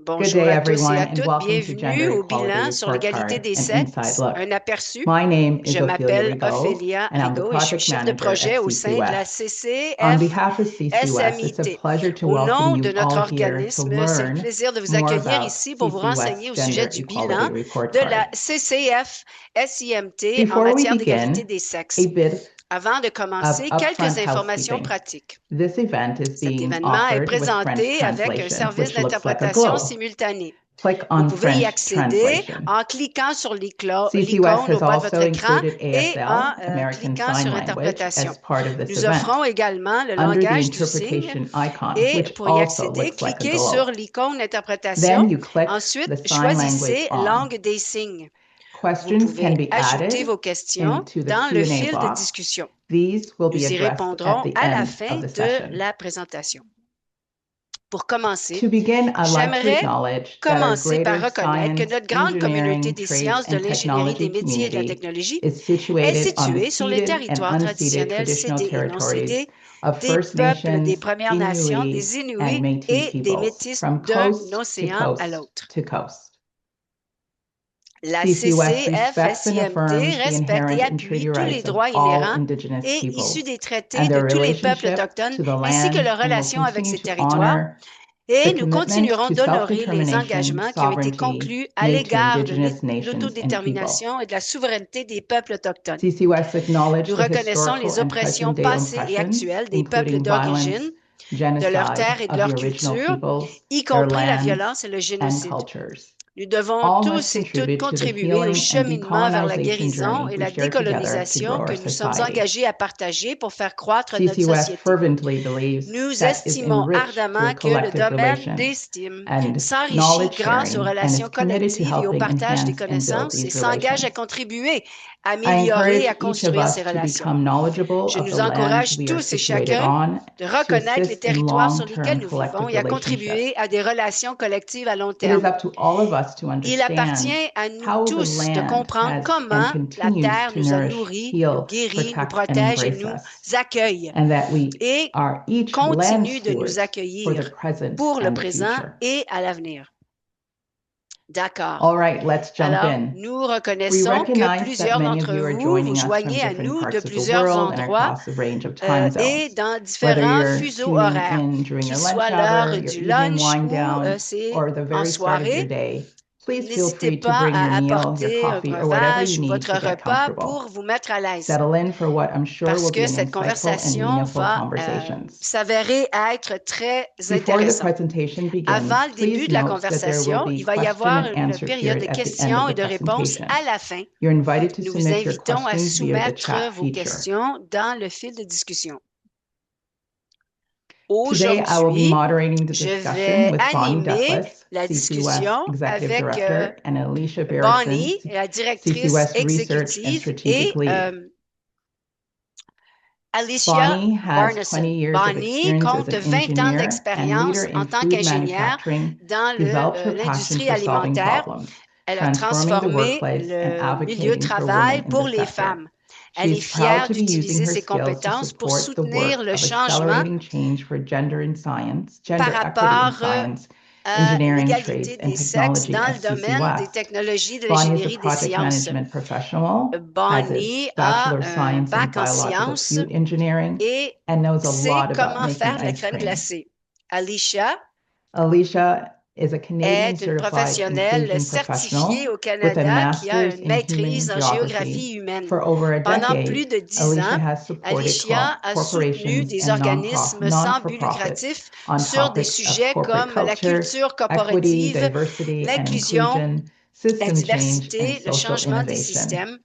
Good Bonjour day, à tous et everyone, à and toutes. welcome to Bienvenue Gender au Equality bilan sur Report l'égalité Card, des an inside sexes. look. Un aperçu. My name is Je Ophelia m'appelle Rigaud, Ophélia and I'm the Rigaud et je suis project chef de manager projet at au sein de la CCUS. On CCF behalf of CCUS, it's a SMIT. pleasure to Au welcome nom de you notre all here to organisme, c'est le learn plaisir de vous more accueillir about ici pour vous CCUS renseigner au sujet Gender du Equality bilan Report de la Card. CCF SIMT en Before we matière d'égalité begin, des a sexes. bit Avant de of commencer, quelques upfront informations housekeeping. pratiques. This event is Cet being événement est offered with French présenté avec un translation, service which looks like a d'interprétation globe. simultanée. Click Vous on pouvez y French accéder translation. en cliquant sur CCUS l'icône au has bas de votre also écran included et en ASL, American cliquant Sign sur Language, Interprétation. as part of this Nous event. offrons également le Under the langage du signe interpretation icon, et which pour y also accéder, looks like a cliquez sur globe. l'icône Then Interprétation. you click Ensuite, the sign language choisissez on. Langue des signes. Vous Questions can pouvez be ajouter added vos questions into the dans le Q&A fil de box. discussion. These will be Nous y addressed at répondrons the à la end fin of the de session. la présentation. Pour commencer, To begin, I'd like to j'aimerais acknowledge that our commencer par greater reconnaître que science, notre grande communauté engineering, des trades, sciences, de and l'ingénierie, des technology métiers et de la community technologie is est situated on the située sur les ceded and territoires unceded traditionnels traditional cédés et non territories cédés of des First peuples des Nations, Premières Nations, des Inuit, and Inuits Métis et des peoples, Métis from d'un coast to océan à coast l'autre. to coast. La CCUS respects and CCF-SIMT affirms the respecte et inherent and treaty appuie tous les rights of droits all inhérents Indigenous et issus peoples des traités and de their tous les peuples relationship autochtones, to the ainsi que land, leurs and will relations avec continue ces to territoires, honor the et nous commitment continuerons to d'honorer les self-determination, engagements qui ont été sovereignty conclus à made to l'égard de Indigenous nations and people. l'autodétermination et de la souveraineté des peuples autochtones. CCUS Nous acknowledged the reconnaissons historical les and oppressions present-day passées et oppressions, actuelles des peuples including violence, d'origine, de leurs genocide terres et de of the leur original culture, peoples, y their compris la lands, violence et le and génocide. cultures. Nous devons All must tous et toutes contribute to the contribuer au healing and cheminement vers la decolonization guérison journey et we la share together to grow décolonisation que our nous sommes society. engagés à partager pour faire croître notre CCUS société. fervently believes Nous that is estimons enriched ardemment through que le collective domaine relations d'estime and s'enrichit knowledge grâce aux sharing and is relations committed to collectives et au helping partage des enhance and build connaissances et these s'engage à relations. contribuer à I améliorer et encourage à each of construire ces us to relations. become knowledgeable Je of the nous lands encourage we are tous et situated chacun on de to reconnaître les assist in territoires sur lesquels long-term nous vivons collective et à relationships. contribuer à des relations collectives à long It is terme. up to all of us to Il understand appartient à nous how the tous de land comprendre has and comment la continues Terre to nous a nourish, nourris, nous heal, guérit, nous protect, and protège et embrace nous us, accueille and that we et are each land continue de nous stewards for the accueillir present pour le and the présent future. et à l'avenir. D'accord. All right, let's jump Alors, in. nous We reconnaissons que recognize that plusieurs many of d'entre you are vous vous joining us from joignez à different nous de parts of the plusieurs world and endroits across a range of time et zones. dans Whether différents you're fuseaux tuning horaires, in during qu'il your lunch soit l'heure hour, your du evening lunch wind ou down, c'est or the en very start of your soirée. day, please feel N'hésitez free to pas bring your à meal, your apporter un coffee, or whatever you breuvage ou need votre to get repas comfortable. pour vous mettre à l'aise. Settle in for what I'm sure Parce will be que an cette insightful and conversation meaningful va conversations. s'avérer être très Before the intéressante. presentation Avant begins, le début please de la note that there will conversation, be il va y question avoir and une answer période de period at the end of questions the et de réponses presentation. à la fin. You're invited to Nous vous submit your invitons à questions via the chat soumettre vos feature. questions dans le fil de discussion. Today, I will be Aujourd'hui, moderating the je discussion vais with Bonnie animer Douglas, la CC West discussion Executive avec Director, and Alicia Barrison, Bonnie, la CC directrice West Research and exécutive, Strategic et Lead. Alicia Bonnie has 20 Barneson. years of Bonnie experience as compte an 20 ans engineer and d'expérience leader en in tant food qu'ingénieure manufacturing, dans developed her passion l'industrie for solving alimentaire. problems, Elle a transforming the transformé workplace, and le milieu de advocating for travail women in pour the les sector. femmes. Elle est She's proud fière to be using d'utiliser her ses skills to compétences pour support the soutenir work le of changement accelerating change for gender in science, par gender equity in rapport science, à engineering, trades, l'égalité and des sexes technology dans at le CC domaine des West. technologies, de Bonnie is a l'ingénierie, des project sciences. management professional, has Bonnie a a Bachelor of un Science in bac en Biological sciences Food Engineering, et and knows a sait lot about comment making faire de la ice crème cream. glacée. Alicia Alicia is a Canadian est une certified professionnelle inclusion certifiée professional au with a Canada qui a master's une in human maîtrise en géographie geography. humaine. For over a Pendant plus decade, de 10 Alicia ans, has supported Alicia a soutenu corporations des and organismes sans but non-for-profits lucratif on sur des topics of sujets corporate comme la culture, culture equity, corporative, diversity and l'inclusion, inclusion, la system change, and diversité, le social changement des innovation. systèmes.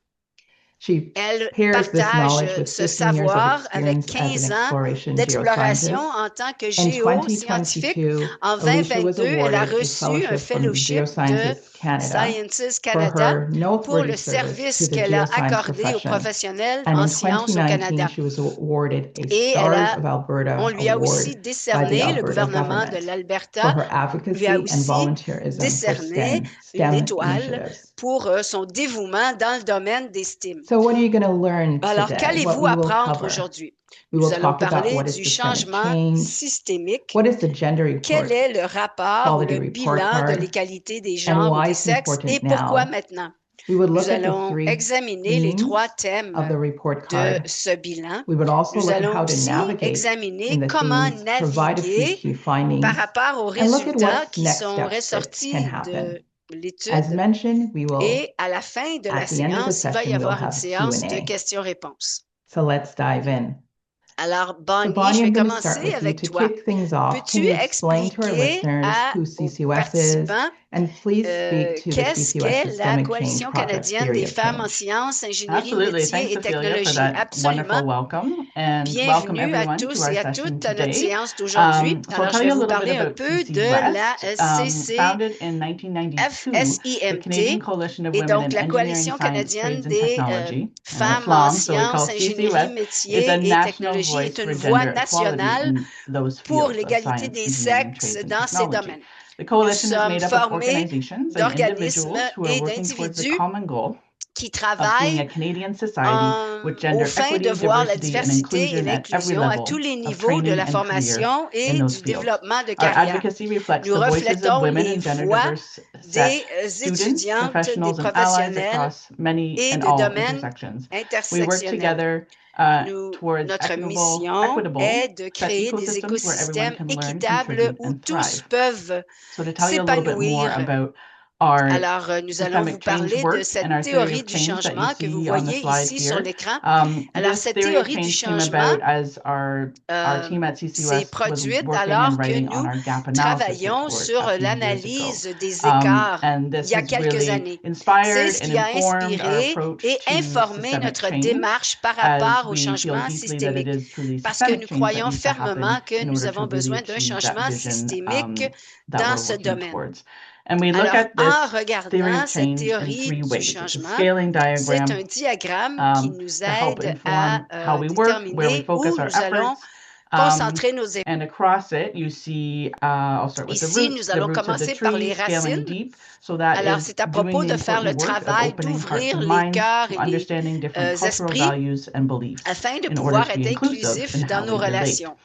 She Elle pairs this partage knowledge with ce 15 years of savoir avec experience as an 15 ans exploration d'exploration geoscientist. en tant que In géoscientifique. 2022, En Alicia was 2022, elle a awarded a reçu un fellowship from fellowship de Geosciences Canada Sciences for Canada her pour noteworthy le service to service the qu'elle a geoscience accordé aux profession. professionnels And en in sciences au 2019, Canada. she was awarded a Et Stars of on Alberta lui a aussi award by the décerné, le Alberta gouvernement de government for l'Alberta her lui a advocacy and aussi volunteerism for décerné une STEM étoile initiatives. pour son dévouement dans le domaine des STEAM. So what are you going to learn Alors, today? What qu'allez-vous we will apprendre cover? aujourd'hui? We Nous will allons talk about parler what is du systemic changement change, systémique. what is the gender Quel report, est le rapport ou quality le report bilan de card, l'égalité des and genres ou why des it's sexes et important pourquoi now. maintenant? We would Nous look at the allons three examiner les themes trois of the thèmes report de card. ce bilan. We would also Nous look at how allons to aussi navigate in examiner the comment themes, provide a few naviguer key findings, par rapport aux and look at résultats what's qui next sont steps that ressortis can de happen. As l'étude. mentioned, we will, Et à la fin de la at the end of the séance, il va y session, we'll avoir une have séance de Q&A. questions-réponses. So let's dive in. Alors, So Bonnie, je Bonnie, vais I'm going to start commencer with you avec to toi. kick things off. Can Peux-tu you explain to our expliquer listeners who aux CCUS is, participants and please speak to the qu'est-ce CCUS qu'est la Systemic Change Coalition Project canadienne Theory des of femmes en Change? sciences, ingénierie, Absolutely. métiers Thanks, et Ophelia, for technologie? that Absolument. wonderful welcome. And welcome Bienvenue à everyone to tous our et à session toutes à notre today. séance d'aujourd'hui. So I'll Alors, je tell vais you a vous little bit parler un about peu CC de la West. Founded in 1992, the Canadian FSIMT, Coalition of et Women donc in la Engineering, Coalition Science, canadienne Trades and des Technology. And femmes it's en long, so we call sciences, CC ingénierie, West is a métiers et national technologie voice est for une voix gender equality nationale in those pour fields of l'égalité science, des engineering, sexes trades and dans ces technology. domaines. The Nous coalition is sommes made up of formés organizations and d'organismes individuals who are et working towards the d'individus common goal qui of seeing a travaillent Canadian society with au gender fin de equity, voir la diversity, and diversité et inclusion at every l'inclusion à tous level les of niveaux de training la and career formation in et those du fields. développement de Our carrière. advocacy reflects Nous the voices of reflétons women les in gender voix diverse des students, étudiantes, des professionals, and allies professionnels across many et and de all domaines intersections. We work intersectionnels. together towards Notre equitable mission est de set créer des ecosystems where everyone écosystèmes can learn, équitables contribute, où and tous thrive. peuvent So to tell you a little bit more s'épanouir. about our Alors, nous allons vous systemic change parler de work and cette our theory théorie of du change that you changement que vous see on the voyez slide ici sur here. l'écran. Alors, This cette theory of théorie du change came changement about as our team at s'est CCUS was produite working alors and que writing on nous our gap analysis travaillions report sur a few years ago. l'analyse des écarts And il this y a has quelques really années. C'est inspired ce and qui a informed our inspiré approach et to informé systemic notre change, démarche par as rapport au we feel changement deeply that it systémique. is truly Parce que systemic nous change that croyons needs to fermement happen que in nous order avons to really besoin d'un achieve that changement vision systémique that dans we're ce working domaine. towards. And we look Alors, at en this theory regardant of cette change in théorie three du ways. It's a changement, scaling c'est diagram un diagramme qui nous to help aide à inform how we work, where we déterminer focus où our nous allons efforts. concentrer nos efforts. And across it, you see, I'll start with Ici, the nous allons roots of the commencer par tree, les scaling racines. deep. So that Alors, is c'est à doing propos the de faire le important work of travail opening hearts d'ouvrir and les minds cœurs to et les understanding different cultural esprits values and beliefs afin de in order pouvoir to be être inclusive inclusifs in dans how nos we relate. relations.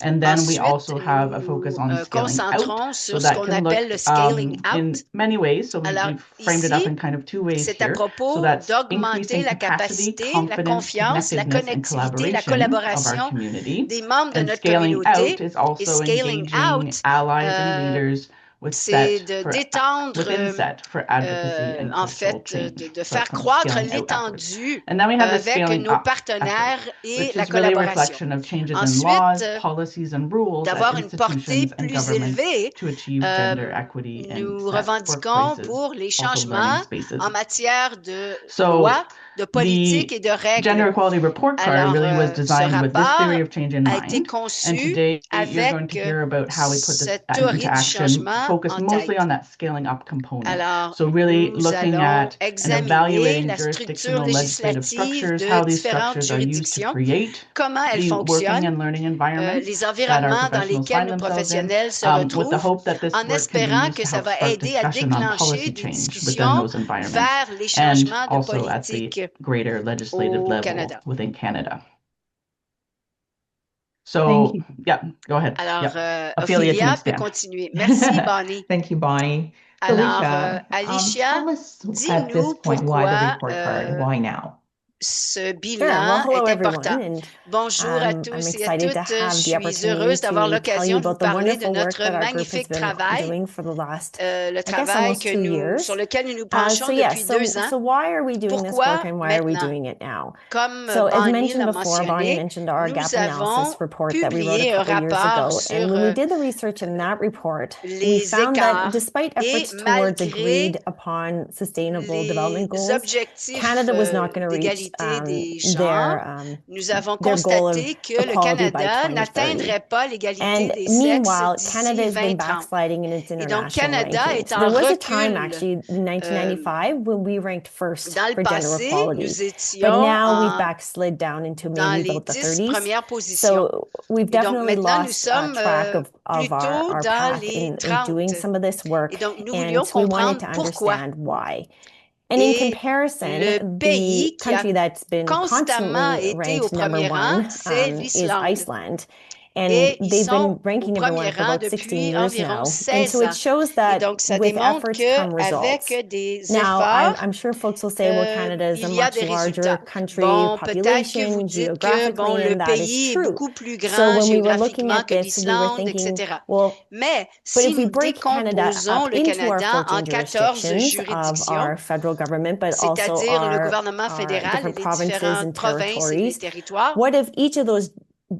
And then we Ensuite, also have a focus nous on scaling out. concentrons So sur ce that qu'on can appelle look le scaling in out. many ways. So Alors, we've framed it up ici, in kind of two ways c'est à here. So propos that's d'augmenter increasing la capacity, capacité, la confidence, confiance, la connectiveness, and connectivité, la collaboration of our collaboration community. des membres de And notre scaling communauté. out is Et also scaling engaging out, allies and leaders with c'est set de for d'étendre, within set for advocacy and en cultural fait, change. de So faire from croître scaling out efforts. l'étendue And then we have the avec scaling nos up partenaires effort, et which la is really a collaboration. reflection of changes in Ensuite, laws, policies, and rules at d'avoir une portée institutions and plus governments élevée, to achieve gender equity in nous set revendiquons workplaces, pour les also learning changements spaces. en matière de So loi, de politique et de Gender règles. equality report card Alors, really was ce designed with this rapport theory of change in a été mind. And conçu today you're going avec to hear about how we put this cette into théorie du action, changement focused en mostly tête. on that scaling up component. Alors, So really nous looking allons at and examiner evaluating la structure jurisdictional legislative législative structures, de how these différentes structures are used to juridictions, create comment elles the working fonctionnent, and learning environments les that our environnements dans professionals lesquels find nos themselves in, professionnels se with the retrouvent, hope that this en work can be espérant used que to ça help va spark aider à discussion on déclencher policy des change within discussions those environments, vers les and changements de also at the politique greater legislative au level Canada. within Canada. Thank So, you. yeah, go ahead. Alors, Yeah. Ophelia can Ophélia peut expand. continuer. Merci, Bonnie. Thank you, Bonnie. So, Alors, Alicia, Alicia, tell us at this dis-nous point why the pourquoi report card, why now? ce Sure. bilan Well, hello est everyone, important. and Bonjour à I'm tous et à excited to toutes. have Je the suis opportunity heureuse d'avoir to tell you l'occasion de vous about the parler de wonderful work notre that our group has magnifique been travail, doing for the last, le I guess, travail almost 2 years. sur lequel nous nous penchons So yeah, depuis 2 ans. so why are we doing this Pourquoi work, and why are we maintenant? doing it now? Comme So as Bonnie mentioned l'a before, Bonnie mentionné, mentioned our gap nous avons analysis report that we wrote publié a un couple years rapport ago. sur And when we did the research in that report, we les found that écarts despite et efforts towards malgré agreed upon sustainable development les goals, objectifs Canada was not going to reach d'égalité des genres, nous avons their goal of constaté que le equality by Canada 2030. n'atteindrait pas l'égalité And des meanwhile, sexes Canada d'ici has been 2030. backsliding in its Et donc, international Canada rankings. est So en there was a recul. time, actually, in 1995, when we ranked first Dans le for gender passé, equality. nous But étions now we've backslid down into dans maybe les about the 10 30s. premières positions. So we've Et donc, definitely maintenant, nous lost sommes track of plutôt our dans path les in 30. doing some of this work. Et donc, nous And voulions so we wanted comprendre to pourquoi. understand why. And in Et comparison, le the pays qui a country that's been constamment constantly été au ranked number premier rang, one c'est is l'Islande. Iceland. And Et ils they've been sont au ranking number premier one for rang about 16 depuis years environ now. And 16 so it ans. shows Et that donc, ça with démontre efforts come results. qu'avec des Now, efforts, I'm sure folks will say, well, Canada is a il y a much des larger résultats. country, Bon, peut-être que vous population, dites que bon, geographically, le and that is pays est true. beaucoup plus So grand when we were looking géographiquement at que this, we were l'Islande, thinking, etc. well, Mais but si if we nous break Canada décomposons up le into our Canada 14 en 14 jurisdictions of juridictions, our federal government, but also c'est-à-dire le gouvernement fédéral et different les provinces différentes and provinces et les territories, territoires, what if each of those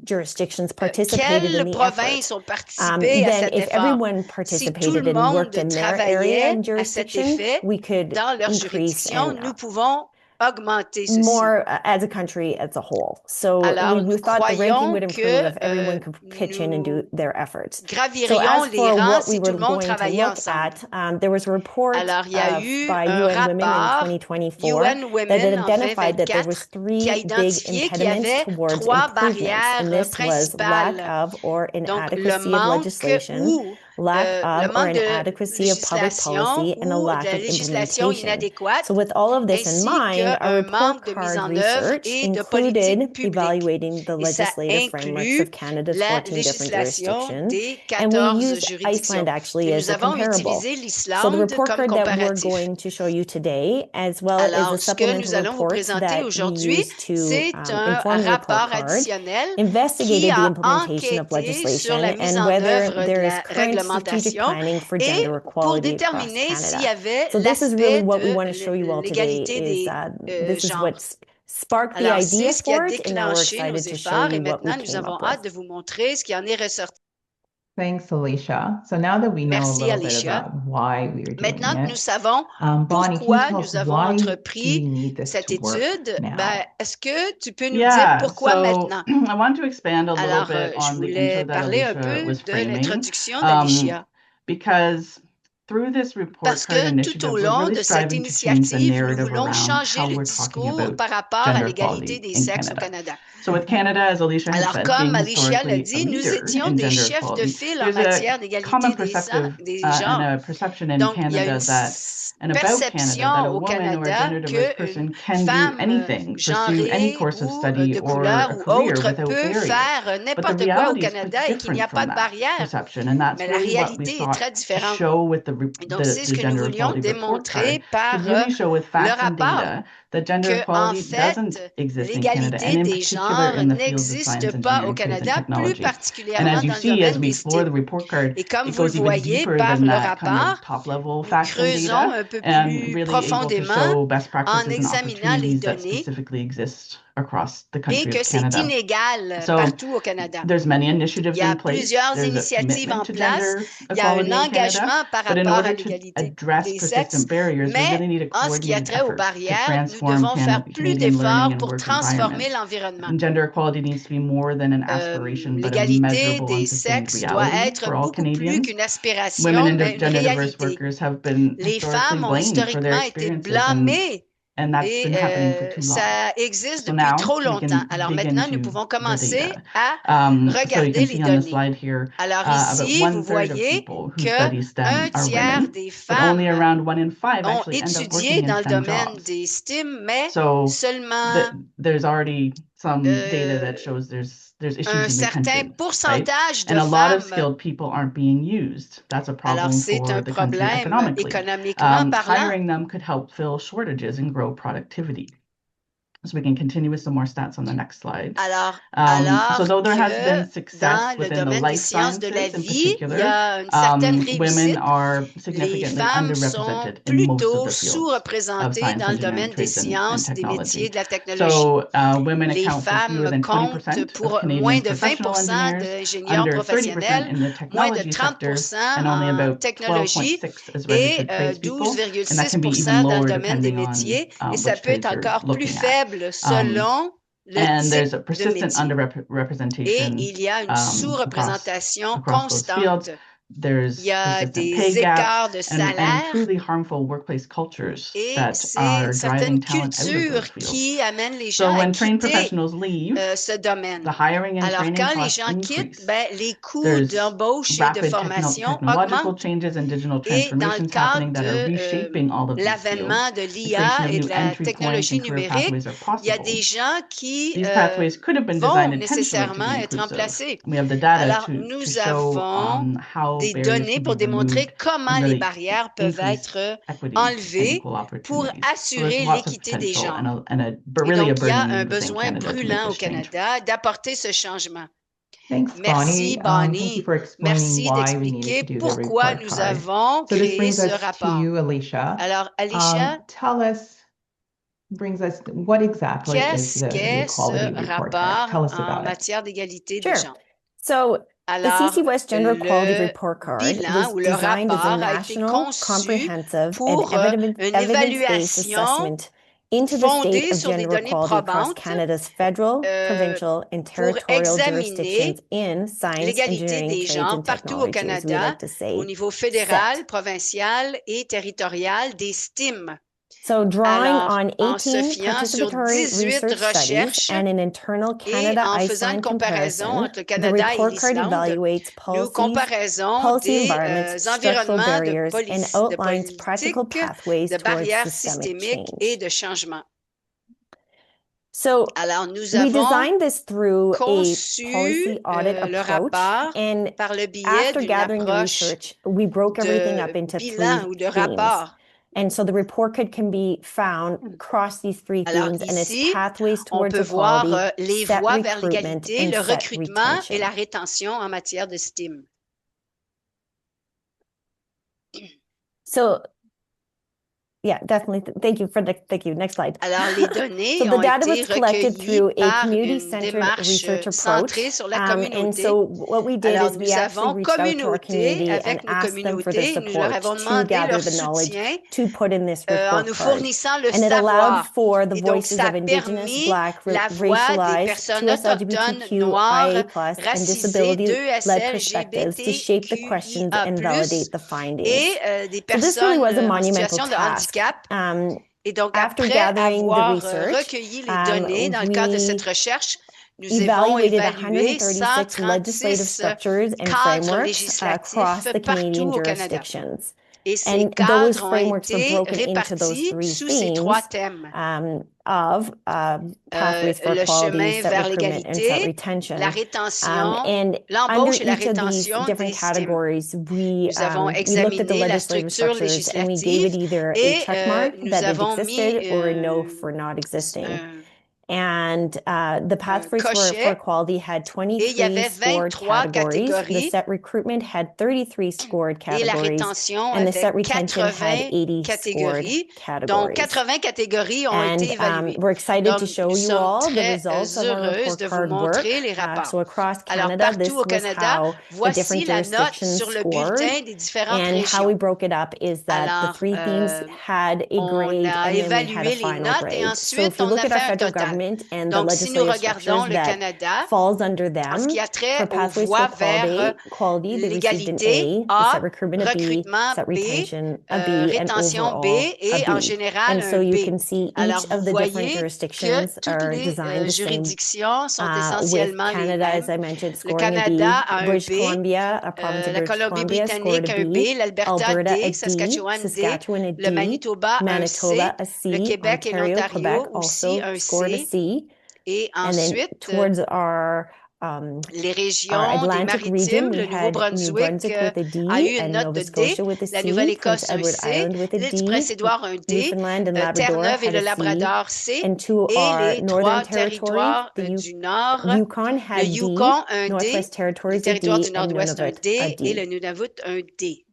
jurisdictions participated in quelles the provinces effort? ont participé à Then cet if effort? everyone Si tout le participated and worked monde in their area travaillait and à cet jurisdiction, effet we could dans leur increase juridiction, nous pouvons augmenter ceci. more as a country as a whole. So Alors, we thought the ranking would improve if que, everyone could pitch in and do their efforts. So gravirions as les for rangs what si we tout were le monde going to travaillait look ensemble. at, there was a report Alors, il y a eu by un UN Women in rapport 2024 UN that Women en identified that there 2024 was qui a three big identifié qu'il y impediments avait towards 3 improvements, barrières and this was lack principales. of or Donc, le inadequacy of manque legislation, ou lack le of or manque de inadequacy of public législation policy, and a ou de lack la of législation implementation. inadéquate, So with all of this in ainsi mind, our qu'un report manque de mise card en œuvre research et de politique included publique. evaluating the Et ça legislative frameworks inclut of Canada's la 14 different législation jurisdictions. des And we 14 used juridictions. Iceland actually Et as nous a avons comparable. utilisé So the l'Islande report comme card that we're comparatif. going to show you today, as well as a Alors, ce que nous supplemental allons vous report présenter that we aujourd'hui, used to c'est un inform the report rapport card, additionnel qui investigated the a implementation of enquêté sur legislation la mise and en whether œuvre de there is la current strategic réglementation planning for et gender pour equality across déterminer s'il y Canada. avait So this is really l'aspect what we want to show you all de today l'égalité is des this is genres. what's sparked the Alors, idea c'est ce qui a for it, and now we're déclenché nos excited to show efforts et you what we maintenant nous came avons up hâte with. de vous montrer ce qui en est ressorti. Thanks, Alicia. So now that we know a Merci, little bit Alicia. about why we are doing Maintenant que nous it, savons Bonnie, can you pourquoi tell us nous avons why do entrepris we need this cette to work étude, now? ben, est-ce que tu peux nous dire pourquoi maintenant? I want to expand a little Alors, bit je on the voulais intro that parler un Alicia peu was de framing, l'introduction d'Alicia. because through this report Parce card que initiative, tout au we're long really de cette striving to change the initiative, nous narrative voulons around changer how le we're talking discours about par rapport à gender l'égalité equality des in sexes au Canada. Canada. So with Canada, as Alicia has Alors, said, comme being Alicia l'a historically a dit, nous leader étions in des gender chefs de equality, file en there's a matière d'égalité common des genres. and a perception in Donc, il y a Canada une that and about Canada perception that a au woman or a Canada gender diverse person qu'une can do femme anything, pursue any genrée course of ou study de or couleur a ou career autre without peut barriers. faire But the n'importe quoi au reality is Canada quite et qu'il n'y a different pas from de that barrière. perception, and that's Mais la really what we réalité est sought très to différente. show with Et donc, c'est ce the que nous gender voulions equality report card, démontrer par to really show with le facts and rapport data that gender que, en equality fait, doesn't exist in Canada, and l'égalité in des particular genres in the fields of science, n'existe pas au engineering, trades, and Canada, plus technology. And particulièrement as you dans le see, as domaine we des explore the STEM. report card, Et comme it vous le goes even voyez deeper par than le that kind rapport, of top-level nous facts and creusons data, un peu and plus really able to profondément show best en practices and examinant les opportunities that données specifically exist across the et country que of c'est Canada. inégal So partout au Canada. there's many initiatives Il y a in place. plusieurs There's a initiatives en commitment to place. gender Il y a un equality in Canada. engagement par But in rapport à order to l'égalité address des sexes. persistent barriers, we Mais really need a en ce qui a coordinated trait aux effort to barrières, nous transform devons faire plus Canadian d'efforts learning and pour work transformer environments. l'environnement. And gender equality needs to be more than an aspiration, but a L'égalité measurable des and sustained sexes doit reality être for all beaucoup plus Canadians. qu'une aspiration, Women and mais une gender diverse réalité. workers have been Les historically femmes ont blamed for their historiquement été experiences, blâmées and that's et been happening for too long. ça existe So depuis now trop we longtemps. can Alors dig maintenant, nous into pouvons the commencer data. à So you regarder can les see on the données. slide here, Alors about ici, vous 1/3 of voyez people who que study STEM un are tiers women, des but only femmes around 1 in 5 ont actually end up étudié working in dans le STEM domaine jobs. des STEM, mais So seulement there's already some data that shows there's issues un in certain retention, right? pourcentage de And a lot of femmes. skilled people aren't being used. That's a Alors problem c'est for un the country problème economically. économiquement parlant. Hiring them could help fill shortages and grow productivity. So we can continue with some more stats on the next slide. Alors so though there has been que success dans le within the domaine des life sciences de la sciences in vie, il y particular, a une certaine women réussite. are Les significantly femmes sont underrepresented in most of plutôt the fields of sous-représentées science, dans le engineering, domaine des trades, and sciences, des métiers, technology. de la technologie. So women Les account for fewer femmes than comptent 20% pour of moins Canadian de professional 20% engineers, d'ingénieurs under 30% professionnels, in the moins de technology sector, 30% and only en about technologie 12.6 as et registered tradespeople, and that can be 12,6% even dans le lower domaine des depending métiers on et ça which peut être trades you're encore plus looking at. faible selon le And there's a type de persistent métier. Et underrepresentation il y a une across sous-représentation those fields. constante there's Il y a persistent pay des gaps écarts de and salaire truly harmful workplace cultures et that c'est are certaines driving talent out of cultures those fields. qui amènent les So gens à when trained quitter professionals leave, ce domaine. the hiring and Alors, training quand les costs gens quittent, increase. ben, les coûts There's d'embauche et de rapid formation technological augmentent. changes and digital Et dans le transformations cadre happening that are reshaping all de of these fields. l'avènement de The creation l'IA of et new de la entry points technologie and career numérique, pathways are il y a possible. des gens qui These pathways could have been vont designed intentionally to nécessairement be être inclusive. remplacés. We have the data Alors, to nous show avons how des barriers données can pour be démontrer removed comment and les really barrières peuvent increase être equity and enlevées equal pour opportunities. So there's assurer lots of l'équité des potential genres. but Et really a donc, il y a burning un need within besoin Canada to make brûlant au this change. Canada d'apporter ce changement. Thanks, Merci, Bonnie. Thank you Bonnie. for explaining Merci why we needed to d'expliquer do the pourquoi report nous card. avons So this créé brings ce us to rapport. you, Alicia. Alors, Alicia, What exactly is qu'est-ce the qu'est equality ce report card? rapport Tell us en about it. matière d'égalité des Sure. genres? So the Alors, CC West Gender Equality le Report Card bilan was ou le designed as a rapport a été national, conçu comprehensive, pour and une evidence-based évaluation assessment into the fondée state of sur des gender données equality across probantes Canada's federal, provincial, and pour territorial examiner jurisdictions in science, l'égalité engineering, des trades, genres and partout au technology, as we Canada, like to say. au niveau fédéral, SET. provincial et territorial des STIM. So drawing Alors, on en se 18 fiant sur participatory 18 research studies recherches and an internal et Canada en faisant une Iceland comparaison comparison, entre le the Canada et report card l'Islande, evaluates nous policies, comparons policy des environments, structural environnements barriers, and de outlines practical politique, pathways de towards barrières systemic systémiques et change. de changement. So Alors, nous we avons designed this through a conçu policy audit le approach, rapport and par le biais after d'une gathering the approche research, we broke everything de up into bilan ou three de themes. rapport. And so the report card can be found across these three Alors themes, and its ici, pathways on towards peut voir equality, les set voies vers recruitment, l'égalité, and le set recrutement et la retention. rétention en matière de STEAM. So, yeah, definitely. Thank you. Next slide. Alors, les données So the ont data été was collected recueillies through a par une community-centered démarche research approach. centrée sur la And communauté. so what we did Alors, is we nous actually avons reached out to our community communauté and avec nos asked them for their communautés. Nous leur support avons to demandé gather leur the knowledge soutien to put in this en report nous card. fournissant le And it allowed savoir. for the Et donc, voices ça of a Indigenous, permis Black, la voix des racialized, personnes 2S autochtones, noires, LGBTQIA+, and racisées, disability-led perspectives to shape the questions and validate the findings. et des So this really personnes was a en monumental situation de task. handicap. Et donc, After après gathering the avoir research, recueilli les données dans le cadre de cette recherche, nous avons evaluated évalué 136 legislative 136 structures and cadres frameworks across législatifs the Canadian partout au Canada. jurisdictions. Et ces And those cadres ont frameworks were été broken into those répartis three sous ces trois themes thèmes. pathways for Le equality, chemin set vers recruitment, and set l'égalité, retention. la rétention, And under l'embauche et la each of these rétention different des STEM. categories, we Nous avons looked at the examiné la legislative structure structures and we gave it législative either a et check mark nous that it avons mis existed or a no for not existing. And the pathways for cochet, equality had et il y 23 avait scored 23 categories. The catégories set recruitment had 33 scored et la categories. rétention And the avait set retention had 80 80 scored catégories, categories. dont 80 catégories ont été évaluées. We're excited Donc, to show nous you sommes all the très results of our heureuses report de vous card work. montrer les rapports. So across Alors, Canada, this partout au was Canada, how the voici different la note jurisdictions sur le scored. bulletin des différentes And how we régions. broke it up is that the Alors, three themes had a on grade a and then we had a évalué les final notes et grade. So if ensuite you on look a at our fait un federal total. government and the Donc, si nous legislative regardons structures le that Canada, falls under en them, ce qui a trait for aux pathways for voies vers equality, they received an l'égalité, A, A, set recruitment a B, recrutement set B, retention a B, and rétention B overall a et en B. général And so un you B. can see Alors, each of vous the different voyez que jurisdictions toutes are les designed the same. juridictions sont With essentiellement les Canada, as I mêmes. mentioned, Le scoring a B, Canada a un British B, Columbia, a province of la British Columbia, scored Colombie-Britannique a un B, B, l'Alberta Alberta a D, D, Saskatchewan D, Saskatchewan a le D, Manitoba un C, Manitoba a C, le Québec et Ontario, l'Ontario Quebec aussi also un scored a C. C. Et And then ensuite, towards our les régions our des Atlantic region, maritimes, we le had New Nouveau-Brunswick Brunswick with a D, a eu une and note Nova de D, Scotia with a la C, Nouvelle-Écosse Prince un Edward C, Island with a l'île du D, Prince-Édouard un D, Newfoundland and Labrador Terre-Neuve et had le a C, Labrador C, and to et our les Northern trois Territories, territoires the du Nord, Yukon le had D, Yukon un D, Northwest le Territories a territoire D, du and Nord-Ouest un Nunavut D, a et D. le Nunavut un D.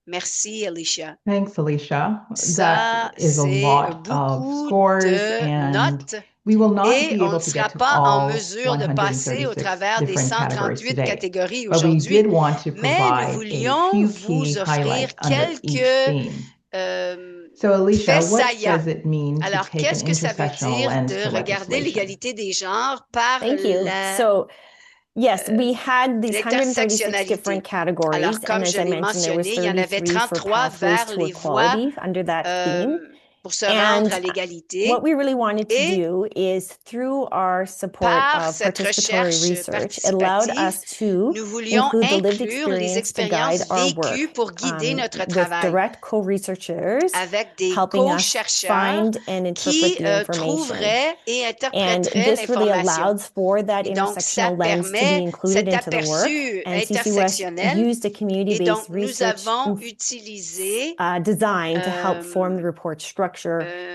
Merci, Alicia. Thanks, Alicia. Ça, That is a c'est lot of beaucoup scores, de and notes. we will not Et be on able ne to sera get to pas en all mesure de passer au 136 travers des different categories 138 today. catégories But we aujourd'hui, did want to mais nous provide a voulions few vous key offrir highlights under each quelques theme. euh, So, Alicia, faits what saillants. does it mean to Alors, take an qu'est-ce que ça veut intersectional dire lens de to regarder legislation? l'égalité des genres par Thank you. la So Yes, we had these 136 l'intersectionnalité. different categories, Alors, and comme as je I l'ai mentioned, there was mentionné, il y en avait 33 for 33 pathways vers to les voies equality under that theme. pour se rendre à And l'égalité. what we really wanted to Et do is through our support par of cette participatory recherche research, it allowed participative, us to nous voulions include the lived inclure les experience to guide expériences our vécues work pour guider notre with travail direct co-researchers avec des helping us co-chercheurs find and interpret qui the information. trouveraient et And interpréteraient this really l'information. allows for that Et donc, ça intersectional lens to be permet included cet into the work. aperçu And CC West intersectionnel. used a Et donc, community-based nous research avons utilisé design to help form the report structure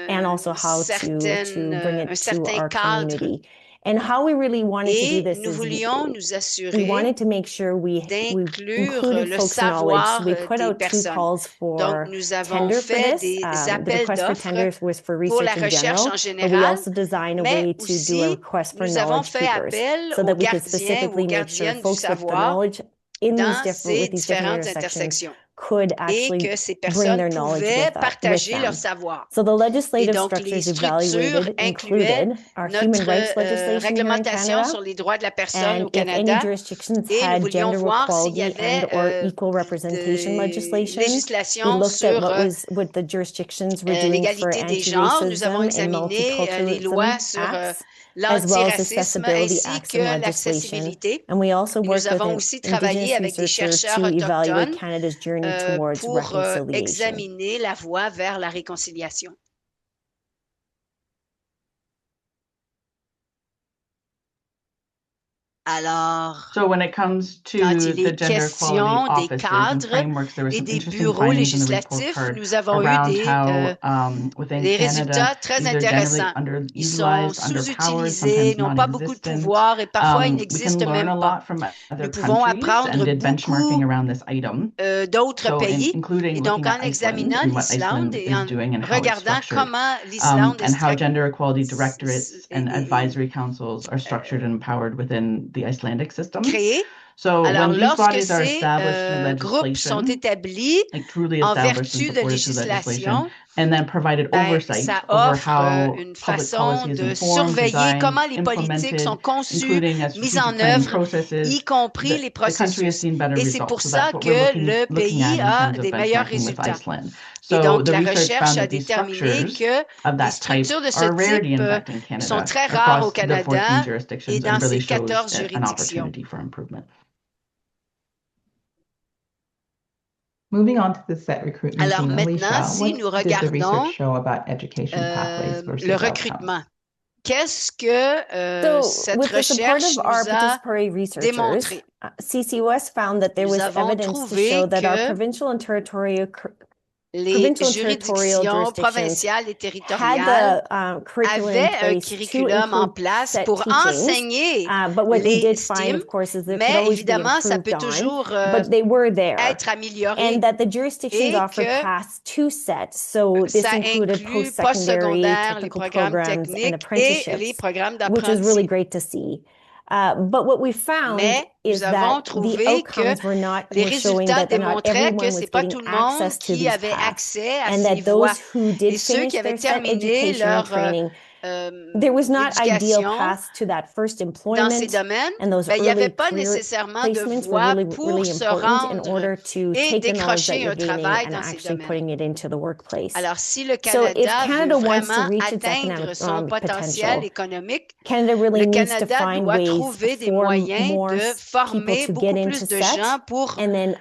and also how to bring it un to certain our cadre. community. And how we really wanted to do Et this nous is voulions nous we assurer wanted to make sure we d'inclure included le folks' knowledge. So savoir we put des out 2 personnes. calls for Donc, nous avons tender for fait this. des The appels request for d'offres tender was for pour la research in recherche general, en but we général, also designed a mais way to do a aussi, request for nous avons knowledge fait keepers appel so aux that we could gardiens ou aux specifically make sure gardiennes du folks with the savoir knowledge in dans with ces these different différentes intersections intersections could et actually que ces bring personnes their knowledge pouvaient with partager leur them. savoir. So the Et legislative donc, les structures structures evaluated incluaient included our human notre rights legislation here in réglementation Canada, sur les droits de la personne au and if any Canada. jurisdictions Et nous had voulions gender voir s'il y equality avait and/or equal representation de legislation. We législation looked at sur what the jurisdictions were doing for l'égalité des genres. Nous avons anti-racism and examiné les lois multiculturalism sur acts, as well as l'antiracisme accessibility ainsi acts que and legislation. l'accessibilité. And we also Et nous worked with avons an aussi travaillé Indigenous avec des researcher chercheurs to evaluate autochtones Canada's journey towards pour reconciliation. examiner la voie vers la réconciliation. Alors, So when it comes to quand il the est gender question equality des offices and cadres frameworks, there were et some des interesting bureaux findings in the report législatifs, card nous avons eu around des how within des Canada, résultats très these are generally intéressants. Ils sont underutilized, underpowered, sous-utilisés, sometimes n'ont pas beaucoup de non-existent. pouvoir et parfois ils We can n'existent learn même a pas. lot from other Nous pouvons countries apprendre and did benchmarking beaucoup around this item. d'autres So pays. including Et donc, looking en at Iceland examinant and what l'Islande Iceland et is en doing and how it's regardant structured, comment l'Islande and how est gender equality directorates and et- advisory councils are structured and empowered within the Icelandic system. créées. So Alors, when these lorsque bodies are ces established through groupes sont legislation, établis like truly en established and vertu de supported through legislation, législation, and then provided ben, oversight ça over offre how une public façon policy is de informed, surveiller designed, comment les politiques sont implemented, conçues, including as mises strategic en planning œuvre, processes. y compris les The country has processus. seen better Et c'est results. pour So ça that's what we're que le looking pays at in a terms of des meilleurs benchmarking with résultats. Iceland. Et So donc, the la research recherche found a that these déterminé structures que of les that type structures de ce are a rarity, in type fact, in sont Canada très rares au across the 14 Canada jurisdictions et dans and really ces 14 shows an juridictions. opportunity for improvement. Moving on to the SET recruitment Alors team, maintenant, Alicia, si nous what did the regardons research show about education pathways versus le outcomes? recrutement, qu'est-ce que So, cette with the support recherche of our nous a participatory researchers, démontré? CC West found that there Nous was avons evidence to trouvé show that our que provincial and territorial les provincial and territorial juridictions jurisdictions provinciales et had territoriales the curriculum in avaient un place to curriculum en include place set pour teachings. enseigner But what we les did find, STEAM, of course, is there could mais always be évidemment, ça peut improved on, toujours but they were there. être amélioré. And that the jurisdictions Et offer que paths to SET. So this ça included inclut post-secondary postsecondaire, les technical programmes programs and techniques et les apprenticeships, programmes which is really d'apprenti. great to see. But what we found Mais is nous avons that the trouvé que outcomes were les showing résultats that not démontraient everyone que was c'est pas getting tout le monde access to qui these avait paths, accès à and ces that voies. those who did Et ceux finish qui avaient their SET terminé education and leur training, there was not ideal éducation paths to that first dans ces domaines, domaines, those ben, il n'y avait early pas career nécessairement de placements were voie really pour se important in rendre order to et take the knowledge that décrocher you're un gaining travail and dans ces actually domaines. putting it into the workplace. Alors, si le So if Canada Canada veut wants to vraiment reach its atteindre economic son potentiel potential, économique, Canada really le needs to Canada find doit ways trouver des for moyens more de people former to beaucoup get plus into de SET gens pour and then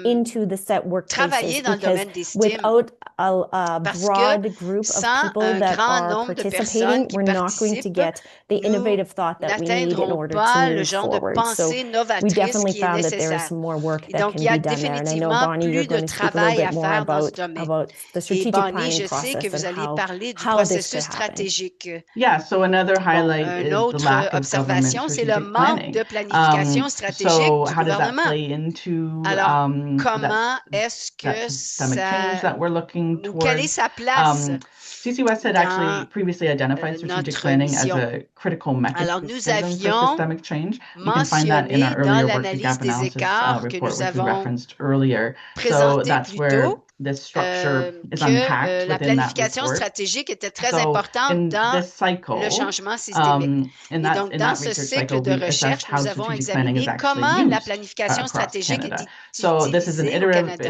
into the SET travailler workplaces, dans le because domaine des STEAM. without a Parce broad que group of sans people un that grand are nombre de participating, personnes qui we're not going to participent, get the nous innovative thought that we need in n'atteindrons order pas to le move genre de forward. So pensée we novatrice definitely qui est found that there is nécessaire. some more work Et that donc, can il y a be done there. And I know, définitivement Bonnie, you're plus de going to speak a little travail à bit more faire dans ce about domaine. the Et strategic Bonnie, planning je sais que process vous allez and parler du how this processus could happen. stratégique. Yeah, so another highlight Une is the autre lack of observation, government c'est le strategic manque planning. de planification stratégique So du how does that gouvernement. play into Alors, that comment est-ce que systemic change that we're looking ou quelle est towards? sa place CC West had actually previously identified strategic notre planning mission? as a critical Alors, mechanism nous for avions systemic change. You can find that in mentionné our dans earlier work, the l'analyse gap des analysis écarts que report, nous which we avons referenced earlier. So présenté that's plus where tôt this structure is que unpacked la within that planification report. stratégique était très So importante in dans this cycle, le changement systémique. in Et that, donc, in dans that ce research cycle cycle, de we assessed recherche, how nous avons strategic planning examiné is actually comment la used planification across stratégique Canada. est So this is an utilisée au Canada.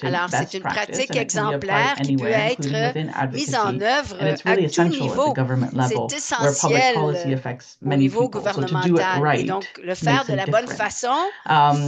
Alors, iterative c'est une best practice, pratique and it can be applied exemplaire qui peut anywhere, including être within mise en advocacy. œuvre And it's à really tout essential at the niveau. government level, C'est where public policy essentiel affects au many niveau people. So to do it gouvernemental. Et right donc, le faire makes de a la bonne difference. façon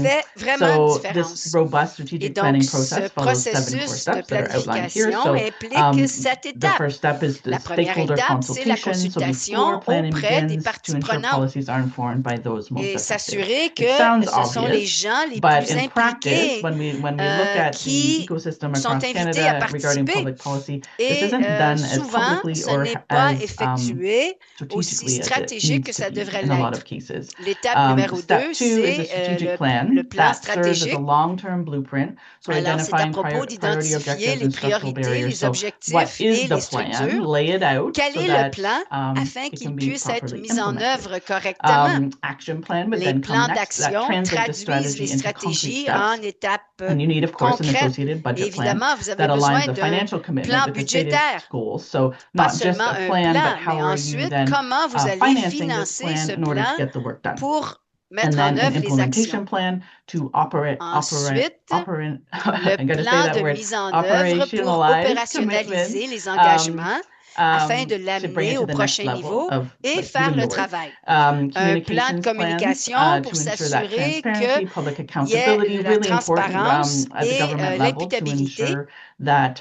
fait vraiment une So différence. this robust Et strategic donc, planning ce process follows 7 core processus de steps that are outlined here. planification So implique 7 the étapes. first step is the La première stakeholder étape, c'est la consultation. So consultation before planning auprès des begins, to parties ensure prenantes policies are informed by those most et effective. s'assurer It que sounds ce sont les obvious, gens les but plus in practice, impliqués when we look at the qui ecosystem sont across invités à Canada regarding participer. public policy, this Et isn't done as souvent, publicly ce or n'est pas as effectué aussi strategically as it stratégique que needs to ça be devrait in a lot l'être. of cases. L'étape numéro 2, Step 2 is a c'est strategic plan le plan that serves as stratégique. a long-term blueprint. So Alors, c'est à identifying propos priority d'identifier objectives les and structural priorités, barriers. les So what objectifs is et the les plan? structures. Lay it out Quel so est that le plan afin it qu'il can be puisse être properly mis en implemented. œuvre correctement? Action plan would Les then come plans next. That d'action translates the traduisent strategy les into concrete stratégies steps. en étapes And you need, of course, an concrètes. associated Et budget plan évidemment, vous avez that besoin aligns a d'un financial commitment plan with the stated budgétaire. goals. So Pas not just seulement a un plan, plan, but how mais are you ensuite, then comment vous allez financing this financer plan ce in order to plan get the work done? pour And mettre en then an œuvre les implementation actions. plan to operate, Ensuite, I'm gonna say plan that de word, mise en œuvre pour operationalize opérationnaliser commitments, les engagements afin de to bring l'amener it to au the next prochain level niveau of et faire doing le the work. travail. Un plan de Communications communication plans, pour to ensure that s'assurer transparency, public qu'il y ait accountability, de la really important transparence at the et government level to l'imputabilité ensure that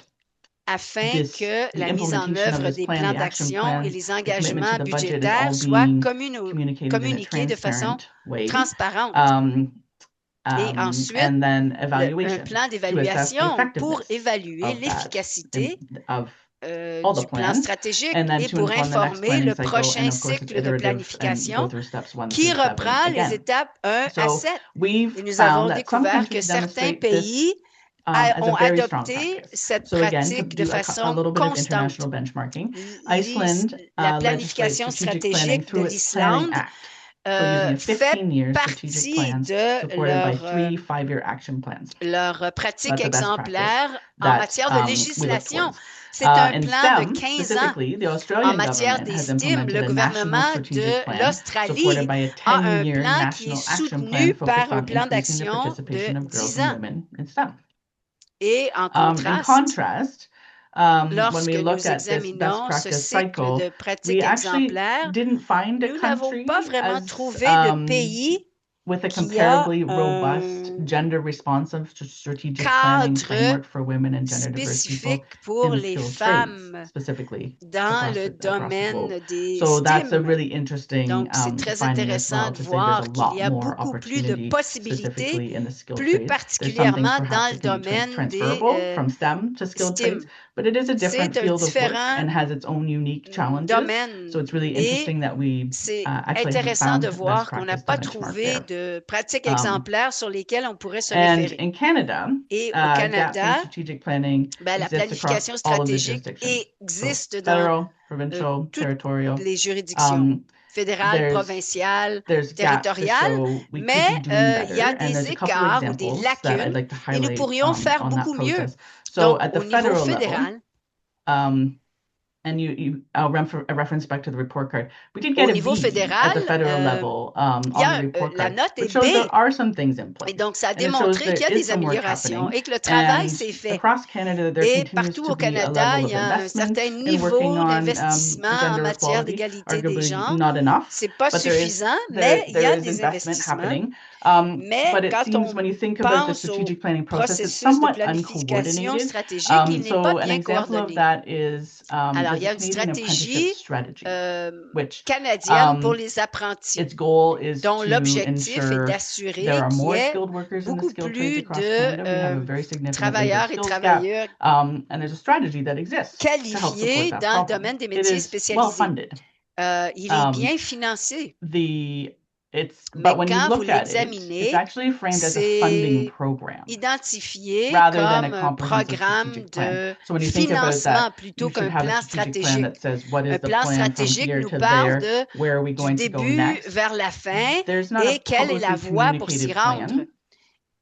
afin que the la mise en implementation of œuvre this des plan, plans the action d'action plan, et les the commitment to engagements the budget is budgétaires all soient being communicated communiqués de façon transparent way. transparente. Et ensuite, and then un evaluation plan to assess the d'évaluation pour effectiveness évaluer of that l'efficacité of all the du plan plans, stratégique and then et to pour inform the next informer planning le cycle, prochain and of course it's cycle de iterative and planification go through steps 1 qui through 7 reprend les again. étapes 1 à So 7. we've Et nous avons found that some découvert que countries certains demonstrate this pays as ont a very strong adopté practice. cette So again, to pratique de do a façon little bit of constante. international benchmarking, Iceland La legislates planification strategic planning stratégique de through its Planning l'Islande Act. So using a fait 15-year strategic partie plan de supported by 3 5-year action plans. leur pratique That's a best exemplaire en that, matière de we look législation. towards. C'est un In plan de STEM, 15 ans. specifically, the En Australian matière government has d'estime, implemented le a national gouvernement strategic de plan l'Australie supported by a a un 10-year plan qui est national action plan soutenu focused par un on plan increasing the d'action participation de of girls 10 and ans. women in STEM. Et en In contraste, contrast, when lorsque we look nous at this best examinons ce practice cycle cycle, de we pratique actually exemplaire, didn't find a nous n'avons country pas vraiment as, trouvé de pays with a qui a comparably robust, gender-responsive strategic planning cadre framework for women and gender diverse people spécifique pour in the les skilled femmes trades, specifically dans across le the globe. domaine des So that's a STEM. really interesting Donc, c'est très finding as intéressant well, de to say voir there's a qu'il lot y a more beaucoup plus de opportunity possibilités, specifically in the skilled plus trades. There's some things particulièrement dans perhaps le that can be domaine transferable des from STEM to skilled STEM. trades, but it is a different C'est un field of work différent and has its own unique challenges. domaine. So it's really Et interesting that we c'est actually have intéressant found de best voir qu'on n'a practice pas to benchmark trouvé there. de pratiques exemplaires sur lesquelles on pourrait se And référer. in Canada, Et au gaps in Canada, strategic planning la exist planification across all of the stratégique jurisdictions. existe So dans federal, provincial, toutes territorial. les juridictions fédérales, There's provinciales, gaps to territoriales, show we could mais be doing il y a better, and des there's a couple écarts ou des examples that I'd lacunes like to et nous highlight pourrions faire on that beaucoup mieux. process. So Donc, at the au niveau federal fédéral, level, and I'll reference back to the report card. We did get au a niveau B at the fédéral, federal level on il y a the report la card, note est which shows there B. are some things in place. Et donc, ça a And it shows démontré qu'il y a there is des some work améliorations happening. et que le travail And s'est fait. across Canada, there Et continues partout to au be a Canada, level il of y a un investment certain in niveau working on d'investissement en gender matière equality, d'égalité des arguably genres. not enough, C'est pas but there is suffisant, mais il y a there is des investment investissements. happening. Mais But it quand seems on when you think about the pense au strategic planning process, it's processus de somewhat planification uncoordinated. stratégique, il n'est pas So an bien example of coordonné. that is Alors, il y a there's une a Canadian stratégie apprenticeship strategy, which canadienne pour les apprentis, its goal is dont to l'objectif est ensure d'assurer there are qu'il y more ait skilled workers in the beaucoup skilled trades plus across Canada. We have a de very significant travailleurs labor et skills gap, travailleuses and there's a strategy that exists to help support qualifiés that dans le problem. domaine des It métiers is spécialisés. well funded. Il est bien financé. But when you quand vous look at it, l'examinez, it's actually framed as a funding c'est program identifié rather than comme a un comprehensive programme strategic plan. de So when you think about financement that, plutôt you should qu'un have a plan strategic plan stratégique. that says what is Un the plan plan from stratégique here nous to parle there, where are we du going to go début next. vers la fin There's not a et quelle est la publicly voie pour s'y communicated rendre. plan.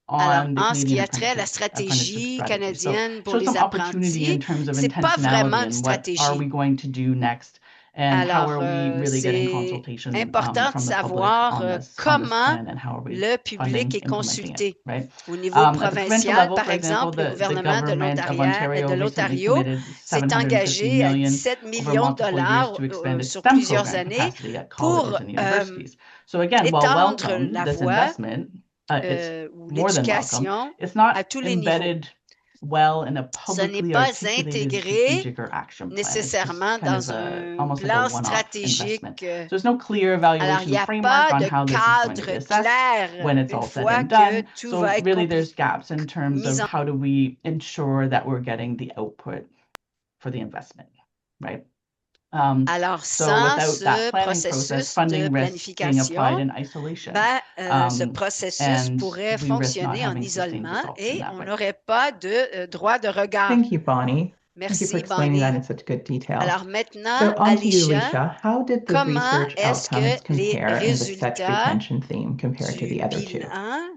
Alors, on the en ce qui Canadian a trait à la apprenticeship stratégie strategy. So canadienne pour show les some opportunity in apprentis, terms of c'est pas vraiment intentionality une and what are stratégie. we going to do next, and how Alors, are we really getting c'est consultation important de from the public savoir on this comment plan, and how are we le public funding, est implementing it, consulté. right? Au niveau At the provincial provincial, level, par for example, exemple, le the gouvernement de government of Ontario recently l'Ontario committed s'est 750 engagé à million 17 over millions de multiple years dollars to expand its sur STEM plusieurs program années capacity at pour colleges and universities. So again, while étendre welcome, la this voie investment, it's ou more than welcome. l'éducation It's not à tous les niveaux. embedded well in a Ce n'est publicly pas articulated intégré strategic or action plan. It's just nécessairement kind of dans un almost like a plan one-off stratégique. investment. So there's no clear Alors, il evaluation n'y a framework pas on de how this is going to be cadre assessed clair when it's une all said fois and que done. tout So va être really there's gaps in terms mis of en how do we ensure that we're getting the output for the investment, right? Alors, So sans without ce that planning process, processus de funding risks being applied planification, in isolation. ce processus And pourrait we risk not fonctionner en having sustained isolement results in et that on way. n'aurait pas de droit de regard. Thank you, Bonnie. Thank you for Merci, explaining that Bonnie. in such good detail. Alors maintenant, So on to you, Alicia, Alicia. How did the comment research est-ce outcomes que les compare in the SET résultats retention theme compared to du the other two? bilan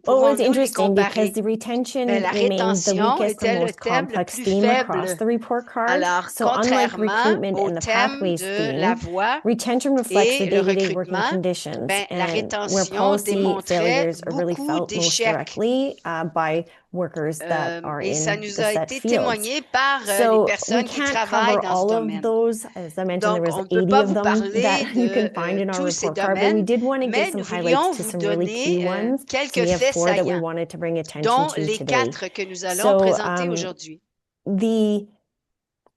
Oh, it's pouvons-nous les interesting because comparer? the retention Ben, la remains the rétention weakest était and le most thème le complex plus theme across faible. the report cards. Alors, So unlike contrairement recruitment au and the thème pathways de la theme, voie retention reflects the et le day-to-day working recrutement, conditions ben, la and where rétention policy démontrait failures are really beaucoup felt most d'échecs. directly by workers that are Et ça in nous the a SET été fields. témoigné par les So we personnes qui can't travaillent cover dans ce all of domaine. those. As I mentioned, Donc, there was on ne peut 80 pas of vous them parler that you can find de in our tous ces report card, but we domaines, did want to give mais some nous highlights voulions to vous some really key donner ones. So quelques we have faits 4 that we saillants, wanted to bring attention dont to les today. 4 que nous allons présenter aujourd'hui.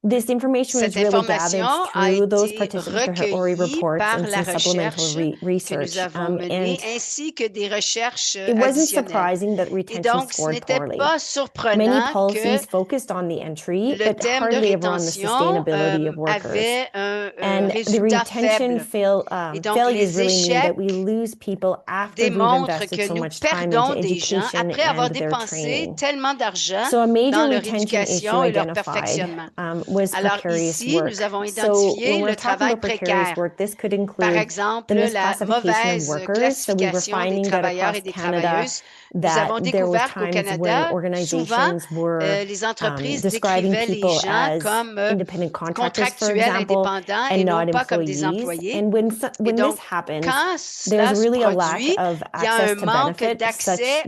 This information was Cette really information gathered a through those été participants to her ORI recueillie reports par and la some supplemental recherche que research. nous avons menée, ainsi que des recherches It wasn't additionnelles. surprising that Et retention donc, ce scored n'était poorly. pas Many surprenant que policies focused on the entry, le but thème de hardly ever on the rétention sustainability of workers. avait un And the résultat retention faible. Et donc, failures les really mean that échecs we lose people after we've démontrent invested que so nous much time perdons into des gens education après avoir and their dépensé training. tellement d'argent So a major dans leur retention issue éducation et leur identified perfectionnement. was Alors precarious ici, work. nous avons So identifié when we're le talking travail about precarious précaire. work, this could Par include exemple, the la misclassification of mauvaise workers. So we were classification des finding that travailleurs across et des Canada travailleuses. Nous that avons there was découvert qu'au times when Canada, souvent, organizations were les entreprises describing décrivaient les people gens as comme independent contractors, for contractuels example, indépendants et and non not pas comme des employees. employés. And when Et donc, this happens, quand cela there's se really a lack produit, of il y a un access to manque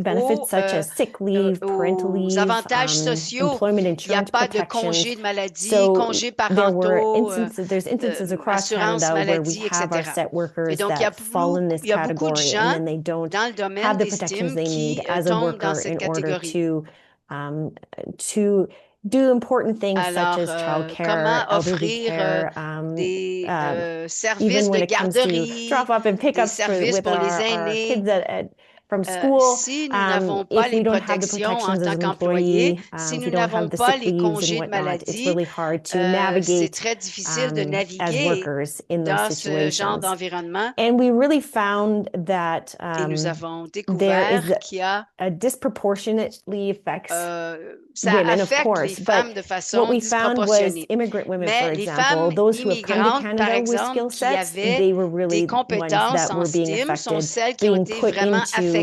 benefits such as sick leave, parental aux leave, avantages sociaux. employment Il n'y a insurance pas de protections. congé de maladie, So congés there's instances across assurance Canada where we maladie, have our etc. SET workers Et donc, il y a that fall in this beaucoup de category, gens and then they don't dans le domaine have the des protections STEAM they qui need as a tombent dans worker cette in order catégorie. to do important things Alors, such as childcare, comment elderly offrir care, des services even when de it comes to garderie, drop-off and des pickups services with pour les our aînés. kids from school. Si nous n'avons pas If les we don't have the protections en protections as tant an qu'employés, employee, si if nous we don't have n'avons the pas sick les leaves and congés de whatnot, it's maladie, really hard to c'est navigate très difficile de as naviguer workers in those dans ce genre situations. d'environnement. And we really found that Et nous avons there découvert is qu'il y a a disproportionately affects ça women, of affecte course, les femmes de but façon what we found was disproportionnée. immigrant women, Mais for les example, femmes those who have come to immigrantes, par Canada with exemple, skill qui sets, avaient they were des really ones compétences that en were being STEAM sont affected, celles qui ont being été put vraiment into affectées.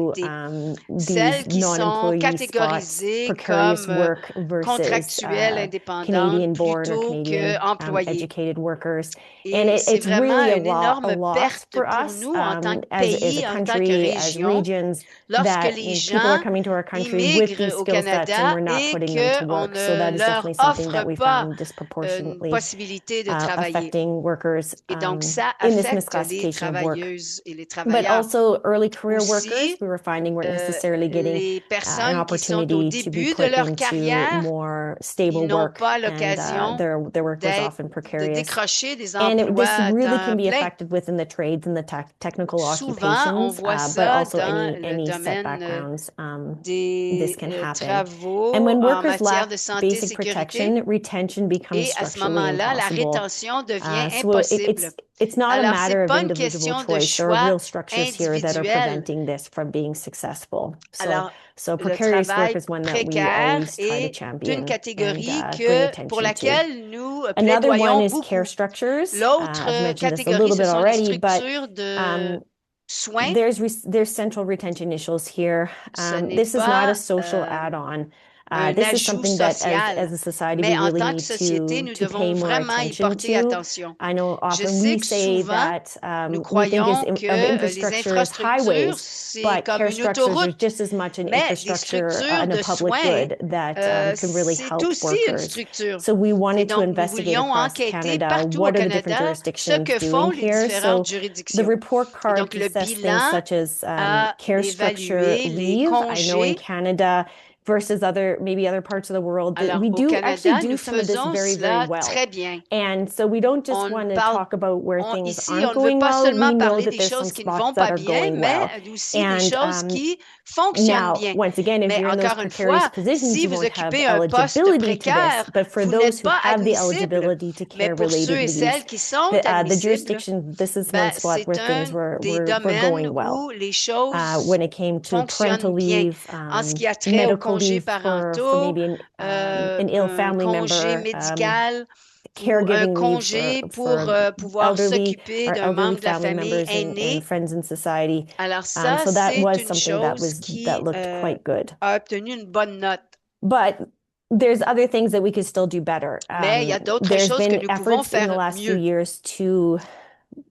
these Celles qui sont non-employee spots, catégorisées precarious comme work versus contractuelles indépendantes Canadian-born or plutôt Canadian qu'employées. educated workers. Et And c'est it's vraiment really une énorme a loss perte for pour us nous en tant que as pays, a en tant que country, as région, regions, lorsque that les people are gens coming to our country with these immigrent au skill sets and Canada we're not et putting them to qu'on work. So ne that is leur definitely something that offre we pas found une disproportionately possibilité de travailler. affecting workers Et donc, ça in this affecte les misclassification of work. travailleuses et les But travailleurs. also early career workers, Aussi, we were finding weren't necessarily getting les an personnes qui sont au opportunity to be début de put leur into carrière, more ils stable n'ont work, pas and l'occasion their work was often de precarious. décrocher des And this emplois really à can be plein. affected within the trades and the technical Souvent, on occupations, voit but ça also dans le any set domaine backgrounds. des This can happen. travaux And when en workers matière lack de santé et basic sécurité. protection, retention becomes Et à ce structurally moment-là, la impossible. rétention devient So impossible. it's not a Alors, matter c'est of pas une individual question de choice. There are choix real structures here that are individuel. preventing this from being successful. Alors, So le precarious work travail is one that we précaire always try to est champion d'une catégorie and bring pour attention to. laquelle nous Another one plaidoyons is care beaucoup. structures. L'autre I've mentioned this a catégorie, little ce bit sont les already, but structures de soins. There's central retention issues here. Ce n'est This is not a pas social add-on. un This is ajout something that social, as a society mais we en really tant que need société, nous to devons pay more vraiment y attention porter to. attention. I know Je often sais we que say souvent, that nous we think croyons of que les infrastructure as infrastructures, highways, c'est but comme care une structures are autoroute, just as much an mais des infrastructure structures and a de public soins, good that can really c'est help aussi une workers. structure. So we Et wanted to donc, nous investigate voulions across enquêter Canada partout au what are the different Canada ce jurisdictions que font doing les here. différentes The juridictions. report Et card donc, le assess things bilan such as a care structure évalué les leave. I know in congés. Canada versus maybe other parts of the world, that Alors, we au do actually Canada, do nous some of this faisons very, cela very well. très bien. And so we don't just On want to parle- talk about where things Ici, aren't on ne veut going pas well. seulement We know parler that des there's some choses qui ne spots vont that pas are bien, going well. mais aussi des And choses qui fonctionnent now, bien. once again, if Mais you're in those encore une precarious fois, positions, si you vous won't have occupez un poste eligibility to précaire, this. But for vous those n'êtes who pas have the admissible. eligibility to Mais pour ceux care-related et leaves, celles qui sont the admissibles, jurisdiction, this is one spot c'est where un things were des going domaines well. où les choses When it came to parental fonctionnent bien. leave, En ce qui a trait aux medical congés leave for parentaux, maybe an ill un family congé member, médical, ou un caregiving leave congé pour pouvoir elderly s'occuper or d'un elderly membre de la family famille members aînée. and friends in society. Alors ça, So that c'est was une something chose qui that looked quite good. a obtenu une bonne note. But there's other things that we could still do better. Mais il y a d'autres There's choses que been nous pouvons efforts in the faire last few mieux. years to,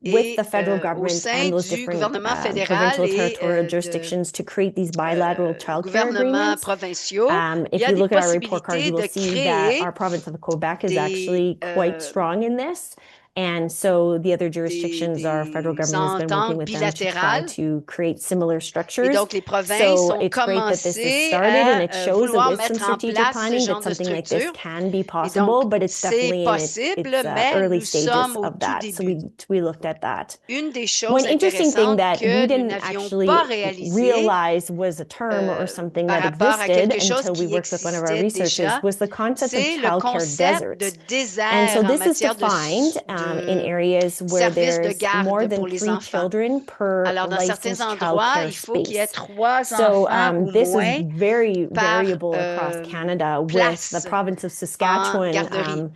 with Et the federal au government sein and those du different gouvernement fédéral provincial et territorial de jurisdictions to create these bilateral child care gouvernements agreements. provinciaux, il If y a you des look at our report card, possibilités you will de see that créer our province of Quebec is des, actually quite strong in this. And so the other jurisdictions, our federal des government has been working ententes with them to try bilatérales. to create similar Et structures. donc, les provinces So ont it's great that this has commencé started, and it à shows that vouloir with some mettre en strategic place ce planning, genre that de something like this structure. can be Et possible, donc, but it's c'est definitely in its possible, mais early nous stages sommes au of tout that. So début. we looked at that. Une des choses One interesting thing intéressantes that we que nous didn't n'avions actually pas réalisé realize was a term or something par that rapport à existed quelque chose until we qui worked with one of our existait researchers déjà, was the concept of c'est le childcare concept de deserts. désert And so en this is matière defined in de areas where services de there's more garde than pour les 3 enfants. children per Alors, dans certains licensed endroits, childcare il faut qu'il y ait space. 3 So enfants ou this moins is very par variable across Canada, with place the province of en Saskatchewan garderie.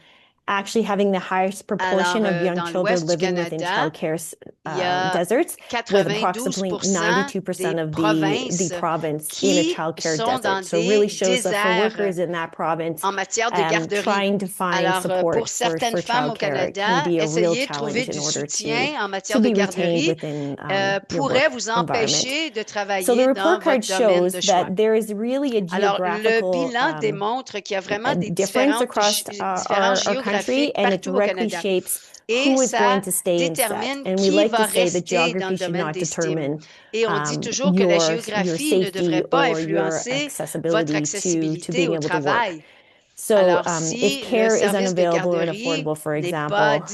actually having the highest proportion Alors, of young dans children l'ouest du living within Canada, childcare il y a deserts, with approximately 92% 92% des of provinces the province in a qui childcare sont dans desert. So it really des shows that for déserts workers in that province, en matière de garderie. trying to find Alors, support pour certaines for femmes au childcare Canada, can be a real essayer de trouver challenge in du order soutien en to matière de be retained garderie within your pourrait work vous environment. empêcher de So the travailler dans report card votre domaine shows de choix. that there is really a Alors, le geographical bilan démontre qu'il y a vraiment des difference différences across différences our country, géographiques and it partout au directly Canada. shapes Et who is ça going to stay in set. détermine And we qui like va to say that rester dans geography le should domaine not des STEAM. determine Et on dit toujours que la your géographie ne devrait safety pas or your influencer votre accessibility to accessibilité being au able to work. travail. So Alors, if si le care is service de unavailable or garderie unaffordable, for n'est pas example,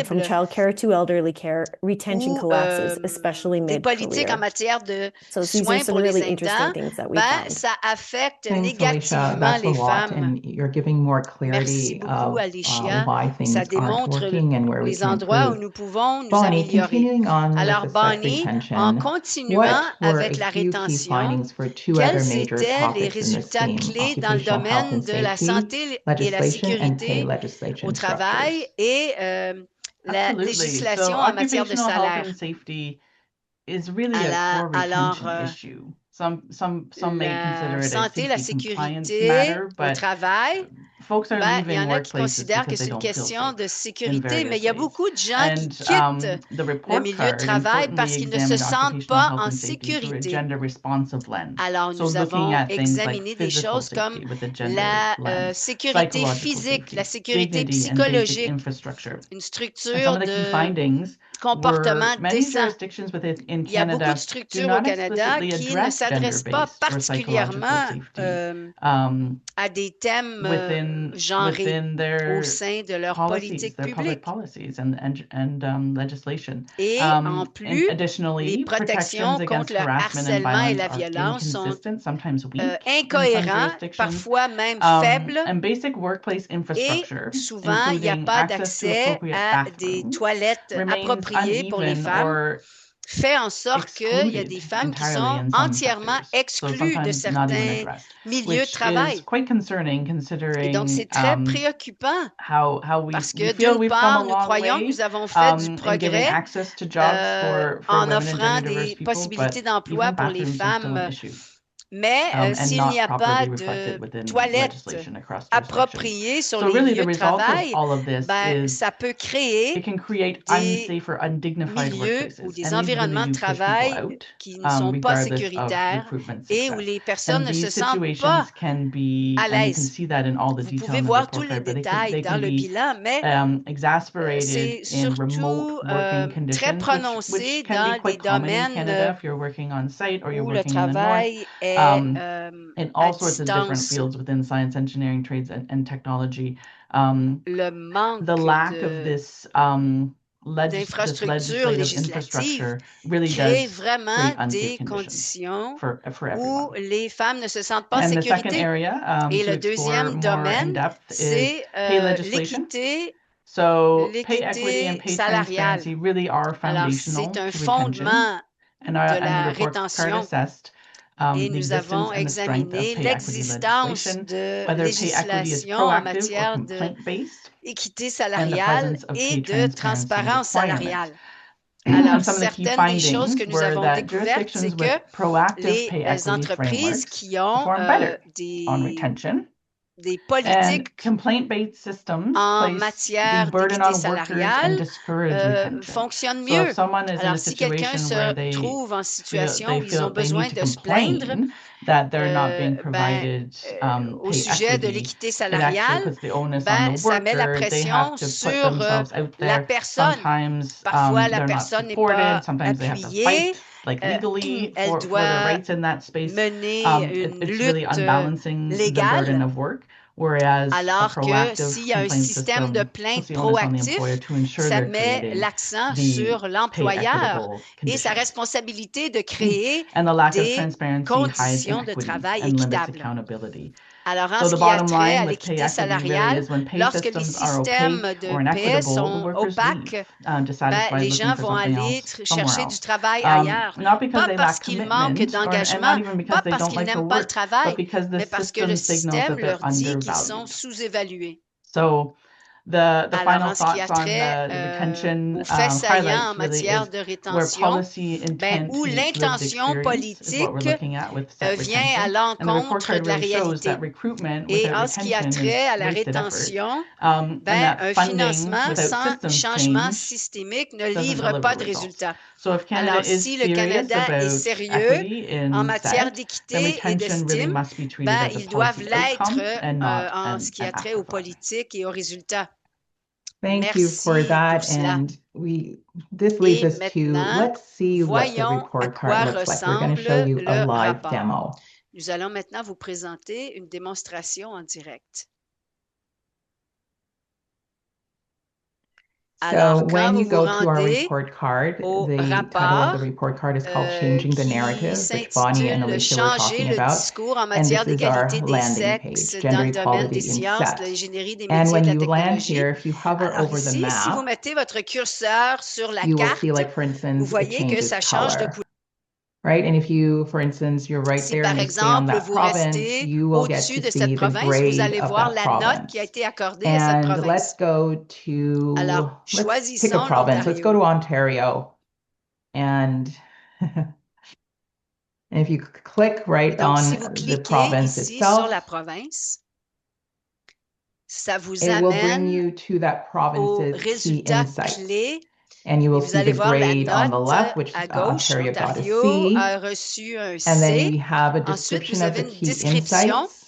from disponible childcare to elderly care, retention ou collapses, especially des politiques en mid-career. matière de So these are soins some pour les really interesting aidants, things that we ben, found. ça affecte Thanks, Alicia. négativement That's a les lot, femmes. and you're giving more Merci clarity beaucoup, of Alicia. why Ça things aren't démontre working and where we les can endroits où improve. nous pouvons nous Bonnie, améliorer. continuing on with Alors, the SEC Bonnie, en retention, continuant what were avec la a few key rétention, findings for two other quels major étaient les topics in this résultats theme, clés dans le occupational health domaine and de la safety, santé et la legislation, and pay sécurité legislation au travail structures? et la Absolutely. législation So en matière de occupational health salaire? and safety is really a core Alors, retention issue. Some may consider la it a santé, la safety compliance sécurité matter, au but travail, folks are ben, il y leaving en a qui workplaces considèrent que because c'est they une don't feel question safe de in sécurité, mais various il y a ways. beaucoup de gens qui quittent The le report milieu de card travail parce importantly qu'ils ne se examined sentent occupational pas health en and safety through a sécurité. gender-responsive lens. Alors, So nous looking avons at things like examiné des physical choses comme safety with a gender la lens, sécurité psychological physique, safety, la sécurité dignity, and basic psychologique, infrastructure. une And structure some of the key de findings comportement were many décent. jurisdictions in Il y a beaucoup Canada de do structures au not Canada explicitly qui ne address s'adressent pas gender-based or psychological particulièrement safety à des thèmes genrés within au their sein de leur policies, politique their public publique. policies and legislation. Et en And plus, les additionally, protections protections contre against le harassment and harcèlement et violence la are violence sont inconsistent, sometimes weak in some incohérents, jurisdictions. parfois même faibles, And basic workplace et infrastructure, souvent, il n'y a including pas access to d'accès appropriate à des bathrooms, toilettes remains appropriées pour les uneven femmes. or fait en sorte qu'il y a des excluded femmes qui entirely sont in some entièrement sectors, so exclues de sometimes not even certains addressed, milieux de which is travail. quite concerning Et donc, considering c'est très préoccupant how parce we que feel d'une we've come a part, nous long croyons que way nous avons fait du in giving progrès access to jobs for en women and offrant gender diverse des people, possibilités but d'emploi even pour les bathrooms are still an femmes. issue. Mais And s'il n'y not a pas properly reflected de within toilettes legislation across jurisdictions. appropriées sur So les really, the lieux de result of travail, all of this ben, is ça peut créer it can create des unsafe or undignified milieux ou workplaces, des and these environnements really de do push people travail out, qui ne sont pas regardless of sécuritaires recruitment et où success. les personnes And ne se these sentent situations pas can be, à and you can l'aise. see that in all the Vous detail pouvez in the voir tous report les card, but détails they dans can le be bilan, mais exacerbated c'est in remote surtout working très conditions, prononcé which can dans be des quite common in Canada domaines if you're working on site or you're où le working in the north. travail est In à all sorts of different distance. fields within science, engineering, trades, and technology. Le manque The lack of this d'infrastructures legislative législatives infrastructure really crée does vraiment create unsafe des conditions conditions for où everyone. les femmes ne se sentent pas en And the second sécurité. area Et to le explore deuxième more in domaine, depth is c'est pay legislation. l'équité So pay equity and l'équité pay salariale. transparency really are Alors, foundational c'est un to retention. fondement And de the la report card rétention. assessed Et the nous existence avons and the strength of examiné pay equity l'existence legislation, de whether pay equity is législation en proactive or matière complaint-based, d'équité and the salariale presence of et pay de transparency transparence requirements. salariale. Alors, Some of the key certaines des choses que findings nous were avons that découvertes, c'est jurisdictions que with proactive pay les equity entreprises frameworks qui ont perform better on des retention. And politiques complaint-based systems en place matière the burden d'équité on workers and salariale discourage retention. fonctionnent So if mieux. someone is in a Alors, si quelqu'un situation where se trouve en situation où ils feel ont they besoin need to de se plaindre, complain that they're not being ben, provided au pay sujet de equity, l'équité it actually salariale, puts the onus on ben, the ça met la worker. They have pression to put sur themselves out la there. personne. Sometimes Parfois, la they're not personne n'est pas supported. Sometimes they have to appuyée. fight like legally Elle for their doit rights in that space. mener une It's really lutte unbalancing the légale. burden of work. Whereas Alors a que proactive s'il y a un complaint système de system plainte puts the onus on the proactif, employer to ensure ça they're met creating l'accent the sur pay l'employeur equitable et sa conditions. responsabilité de créer And the lack of des transparency hides conditions de inequity travail and limits équitables. accountability. Alors, en So ce the qui a bottom trait line à with pay l'équité equity really salariale, is when pay lorsque les systems are systèmes opaque de or paie inequitable, the sont workers opaques, leave to satisfy les looking gens for vont something aller else somewhere chercher du else. travail ailleurs. Not because Pas they parce lack qu'ils manquent commitment and d'engagement, not even because pas they parce don't qu'ils like their n'aiment pas le work, travail, but because the mais parce que le system signals système that they're leur dit qu'ils sont undervalued. sous-évalués. So the Alors, final en ce qui a thoughts on trait the retention aux faits saillants en highlights really matière is de where rétention, policy intent où meets lived l'intention experience is what we're politique looking at with set vient à retention. And the report l'encontre card de la really shows réalité. that recruitment Et without en ce qui a retention trait à is la wasted effort. rétention, And that un funding financement without sans systems changement change systémique ne doesn't livre deliver pas de results. résultats. So if Canada Alors, is si le serious Canada est about sérieux equity en in matière SET, then d'équité et retention really d'estime, must be treated as a ils doivent policy l'être outcome and not en ce qui a an trait aux afterthought. politiques et aux résultats. Thank you for Merci that. pour cela. And this leads Et us to, maintenant, let's see what the voyons à report quoi card looks like. We're going to show ressemble you a le live rapport. demo. Nous allons maintenant vous présenter une démonstration en direct. Alors, So quand when vous you vous go to our rendez report card, au the title of rapport the report card is called Changing the qui Narrative, which Bonnie and s'intitule Alicia were Changer talking le about. discours en And matière this is our d'égalité des landing sexes page, dans Gender le domaine des Equality in sciences, de SET. l'ingénierie, des And métiers et when de la you land technologie. here, if you hover Alors over the ici, si vous map, mettez votre curseur sur la you will carte, see, like, for vous instance, it voyez que changes ça change de color. couleur. Right? And if you, for instance, you're right Si there par and you stay on exemple, that vous province, restez you will get au-dessus to de see cette the province, vous grade allez of voir that la note qui a province. été accordée à cette And province. let's go to, Alors, let's pick a choisissons province. Let's go l'Ontario. to Ontario. And if you click Et right donc, si on vous the cliquez province ici sur la itself, province, ça vous it will bring amène you to that aux province's key résultats insights. clés. And you Et will vous see allez the voir la grade on the note left, which à gauche. Ontario got a Ontario C. a reçu un And then we C. have a Ensuite, description vous of avez the une key description. insights.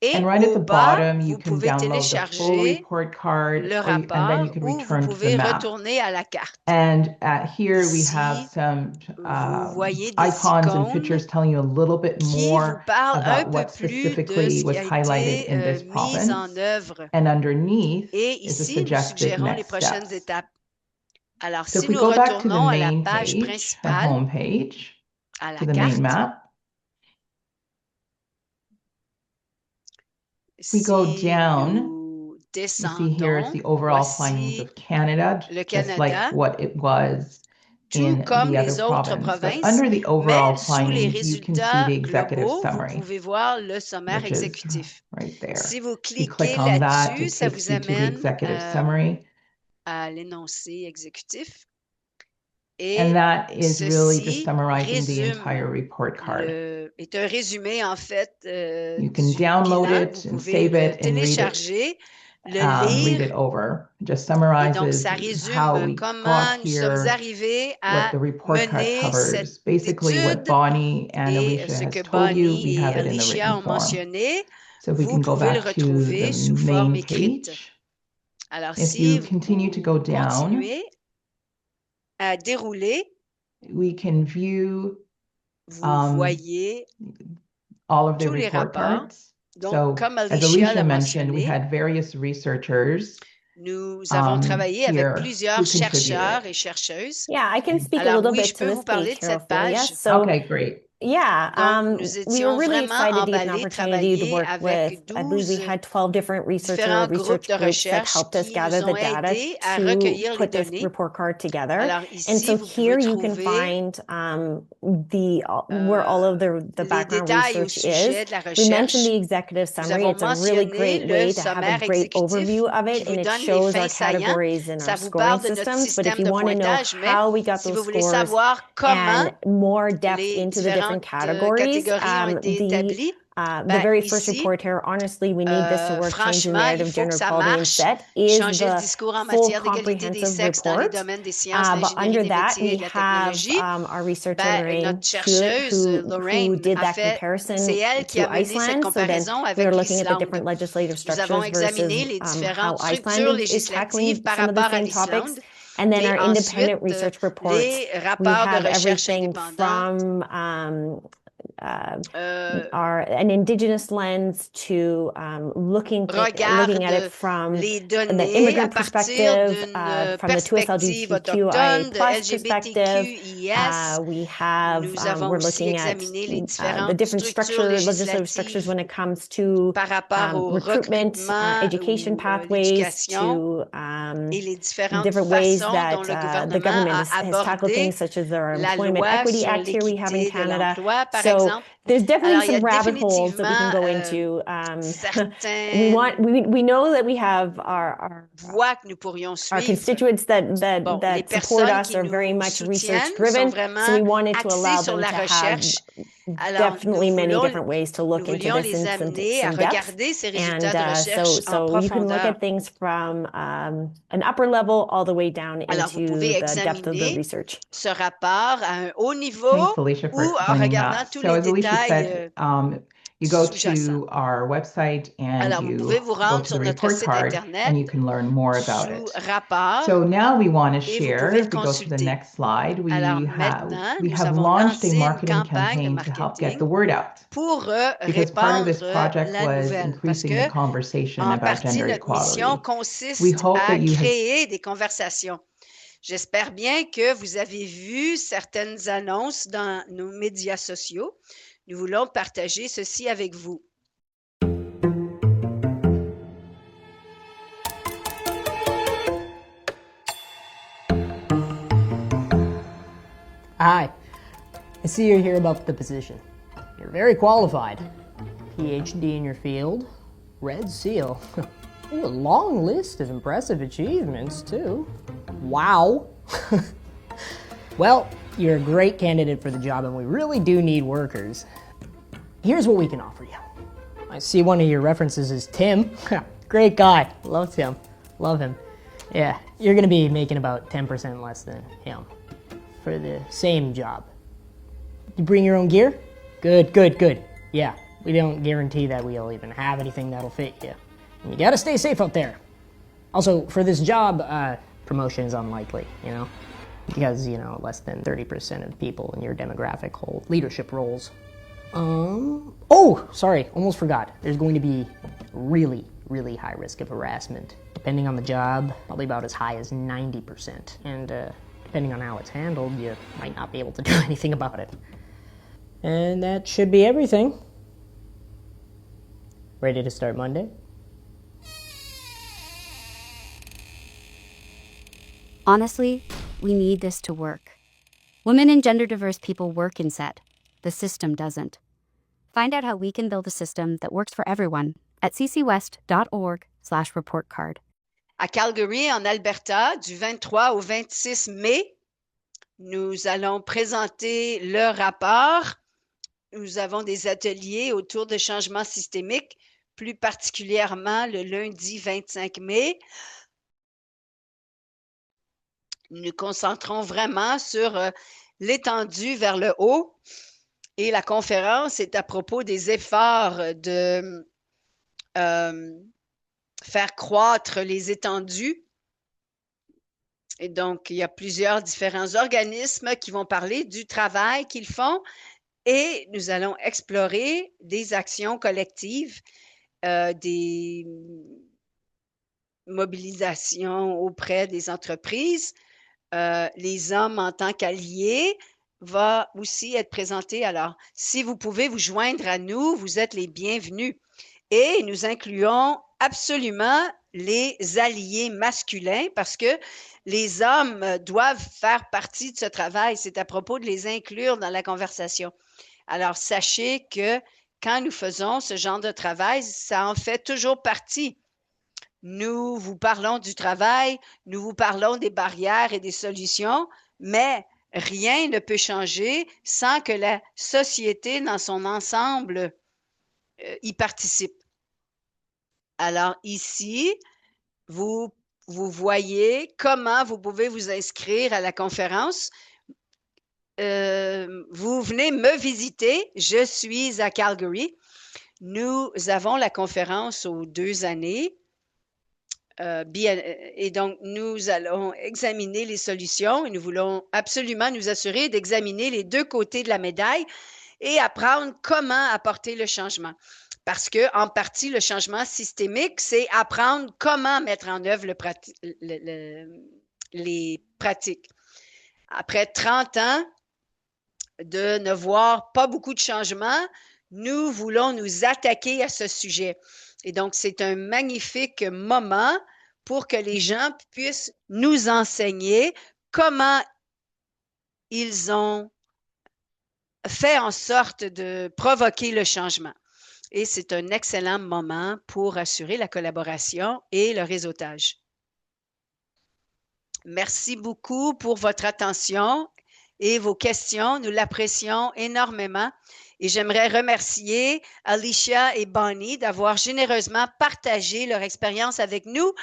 Et And right at au the bas, bottom, you vous can pouvez download the full télécharger report card, le and then rapport you can ou vous return to the pouvez map. retourner à la carte. And here we have Ici, some vous voyez des icons and icônes pictures telling you a little bit qui vous more parlent un about peu what plus de specifically ce was qui a highlighted été in this mis en province. œuvre. And underneath Et is a ici, nous suggested suggérons les next prochaines steps. étapes. Alors, So if si we nous go back to the retournons à la main page page, the principale, home page, à la to the main carte, map, we go si nous nous you see here it's descendons, the overall findings voici of Canada, le just like Canada. what it was tout in comme the other les autres province. But provinces, under the overall mais sous les findings, you can see résultats the executive globaux, vous summary, pouvez voir le sommaire which is exécutif. right there. Si vous You click cliquez on that, là-dessus, it ça takes vous you to the amène executive summary. à l'énoncé exécutif. And Et that is really just ceci summarizing the résume entire report card. est un résumé en fait You can du download bilan. it Vous and pouvez save le it and read it. télécharger, le Read lire. it over. It just Et donc, summarizes ça how résume we comment got nous sommes here, arrivés what à the report card mener covers. cette Basically, what étude Bonnie and et Alicia ce has que told you, we Bonnie have et it in the Alicia ont written form. mentionné. So if we Vous can go pouvez le back to the retrouver sous forme main écrite. page. Alors, If si you continue to vous go down, continuez à dérouler, we can view vous voyez all of the tous les report rapports. cards. Donc, So, comme as Alicia Alicia l'a mentioned, we mentionné, had various researchers nous avons travaillé avec here plusieurs who chercheurs contributed. et chercheuses. Yeah, I can speak a Alors little oui, bit je to peux this vous parler page de here, cette Ophelia. page. So, Okay, great. yeah, Donc, nous we étions were really vraiment excited to get an emballés, opportunity to travailler work avec with, I believe we 12 had 12 different différents groupes research de groups that recherche helped us qui gather nous the ont data aidés à to recueillir les put this données. report card together. Alors And ici, so vous here pouvez you can trouver find where all of the les background détails au research sujet is. de la We mentioned recherche. the executive Nous summary. avons It's a really mentionné great le way to have a sommaire great exécutif overview of qui it, vous and it donne les shows faits our saillants. categories and Ça our vous scoring parle de notre systems. But if système you de want to know pointage, mais how we got si vous those voulez scores savoir comment and more depth les into the different différentes categories, catégories ont été établies, the very first ici, report here, honestly, we need this to work, changing franchement, il narrative, faut que gender ça equality, and marche. set is Changer le the discours en full matière d'égalité des comprehensive sexes dans les report. domaines des sciences, But l'ingénierie, under des that, métiers et we de la have technologie. our researcher, Et Lorraine notre Hewitt, chercheuse, who Lorraine, did a that fait, comparison c'est elle qui to a mené cette Iceland. So then comparaison we avec were looking at the l'Islande. different legislative Nous avons structures examiné versus les how différentes Iceland structures is tackling législatives par some of the rapport à same topics. l'Islande. And then Mais our ensuite, independent research reports, les we rapports de have recherche everything indépendants, from an indigenous lens to looking at it from les the données à immigrant partir perspective, d'une from the perspective 2SLGBTQIA autochtone, de plus perspective. LGBTQIS. We have, Nous avons we're aussi looking at examiné les the différentes different structures legislative structures when it comes to par rapport au recruitment, recrutement education ou pathways, l'éducation to et les différentes different ways façons that dont le the gouvernement government a has tackled abordé things such as our la Employment loi Equity sur Act here we have in l'équité de Canada. l'emploi, par So exemple. there's definitely Alors, il y a some rabbit holes that we can go définitivement into. certaines we know that we have our voies que nous pourrions suivre. constituents that Bon, les support personnes us qui are very nous much research soutiennent sont driven. vraiment So we wanted to allow axées sur them la to have recherche. Alors, definitely many different ways to look nous into voulions this les in amener à some depth. regarder ces And résultats de recherche en so you can look profondeur. at things from an upper level all the way down Alors, vous into pouvez the depth of the examiner research. ce rapport à un haut niveau Thanks, Alicia, for ou en explaining regardant that. tous So les as Alicia détails said, you go sous-jacents. to our website and Alors, vous you pouvez vous go rendre to sur the notre report site card Internet and you can learn more about sous it. rapport So now we want to et vous share, pouvez le if we go to the consulter. next slide, we Alors have maintenant, nous launched avons a lancé une marketing campagne de campaign to help get the marketing word out. pour Because part of this répandre project la was nouvelle. Parce increasing the que, conversation en about partie, gender notre mission equality. We consiste hope à that you have créer des conversations. J'espère bien que vous avez vu certaines annonces dans nos médias sociaux. Nous voulons partager ceci avec vous. Hi, I see you're here about the position. You're very qualified. PhD in your field, Red Seal. Ooh, a long list of impressive achievements, too. Wow. Well, you're a great candidate for the job, and we really do need workers. Here's what we can offer you. I see one of your references is Tim. Great guy. Love Tim. Love him. Yeah, you're gonna be making about 10% less than him for the same job. You bring your own gear? Good, good, good. Yeah, we don't guarantee that we'll even have anything that'll fit you. And you gotta stay safe out there. Also, for this job, promotion is unlikely, you know? Because, you know, less than 30% of people in your demographic hold leadership roles. Oh, sorry, almost forgot. There's going to be really, really high risk of harassment. Depending on the job, probably about as high as 90%. And, depending on how it's handled, you might not be able to do anything about it. And that should be everything. Ready to start Monday? Honestly, we need this to work. Women and gender diverse people work in SET. The system doesn't. Find out how we can build a system that works for everyone at ccwest.org/report card. À Calgary, en Alberta, du 23 au 26 mai, nous allons présenter le rapport. Nous avons des ateliers autour de changements systémiques, plus particulièrement le lundi 25 mai. Nous nous concentrons vraiment sur l'étendue vers le haut et la conférence est à propos des efforts de faire croître les étendues. Et donc, il y a plusieurs différents organismes qui vont parler du travail qu'ils font et nous allons explorer des actions collectives, des mobilisations auprès des entreprises. Les hommes en tant qu'alliés va aussi être présenté. Alors, si vous pouvez vous joindre à nous, vous êtes les bienvenus. Et nous incluons absolument les alliés masculins parce que les hommes doivent faire partie de ce travail. C'est à propos de les inclure dans la conversation. Alors, sachez que quand nous faisons ce genre de travail, ça en fait toujours partie. Nous vous parlons du travail, nous vous parlons des barrières et des solutions, mais rien ne peut changer sans que la société dans son ensemble y participe. Alors ici, vous voyez comment vous pouvez vous inscrire à la conférence. Vous venez me visiter, je suis à Calgary. Nous avons la conférence aux 2 années. Et donc, nous allons examiner les solutions et nous voulons absolument nous assurer d'examiner les 2 côtés de la médaille et apprendre comment apporter le changement. Parce que, en partie, le changement systémique, c'est apprendre comment mettre en œuvre les pratiques. Après 30 ans de ne voir pas beaucoup de changements, nous voulons nous attaquer à ce sujet. Et donc, c'est un magnifique moment pour que les gens puissent nous enseigner comment ils ont fait en sorte de provoquer le changement. Et c'est un excellent moment pour assurer la collaboration et le réseautage. Merci beaucoup pour votre attention et vos questions. Nous l'apprécions énormément. Et j'aimerais remercier Alicia et Bonnie d'avoir généreusement partagé leur expérience avec nous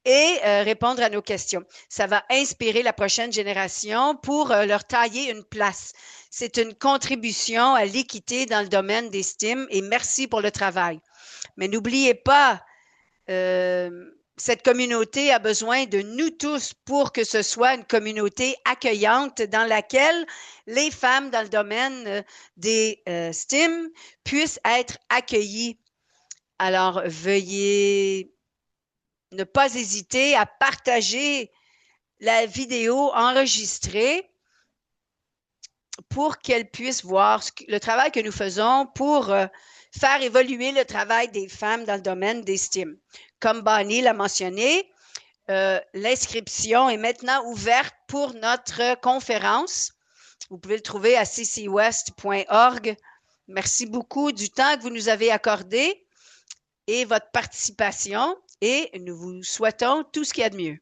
et répondre à nos questions. Ça va inspirer la prochaine génération pour leur tailler une place. C'est une contribution à l'équité dans le domaine des STEM et merci pour le travail. Mais n'oubliez pas, cette communauté a besoin de nous tous pour que ce soit une communauté accueillante dans laquelle les femmes dans le domaine des STEM puissent être accueillies. Alors, veuillez ne pas hésiter à partager la vidéo enregistrée pour qu'elles puissent voir le travail que nous faisons pour faire évoluer le travail des femmes dans le domaine des STEM. Comme Bonnie l'a mentionné, l'inscription est maintenant ouverte pour notre conférence. Vous pouvez le trouver à ccwest.org. Merci beaucoup du temps que vous nous avez accordé et votre participation et nous vous souhaitons tout ce qu'il y a de mieux.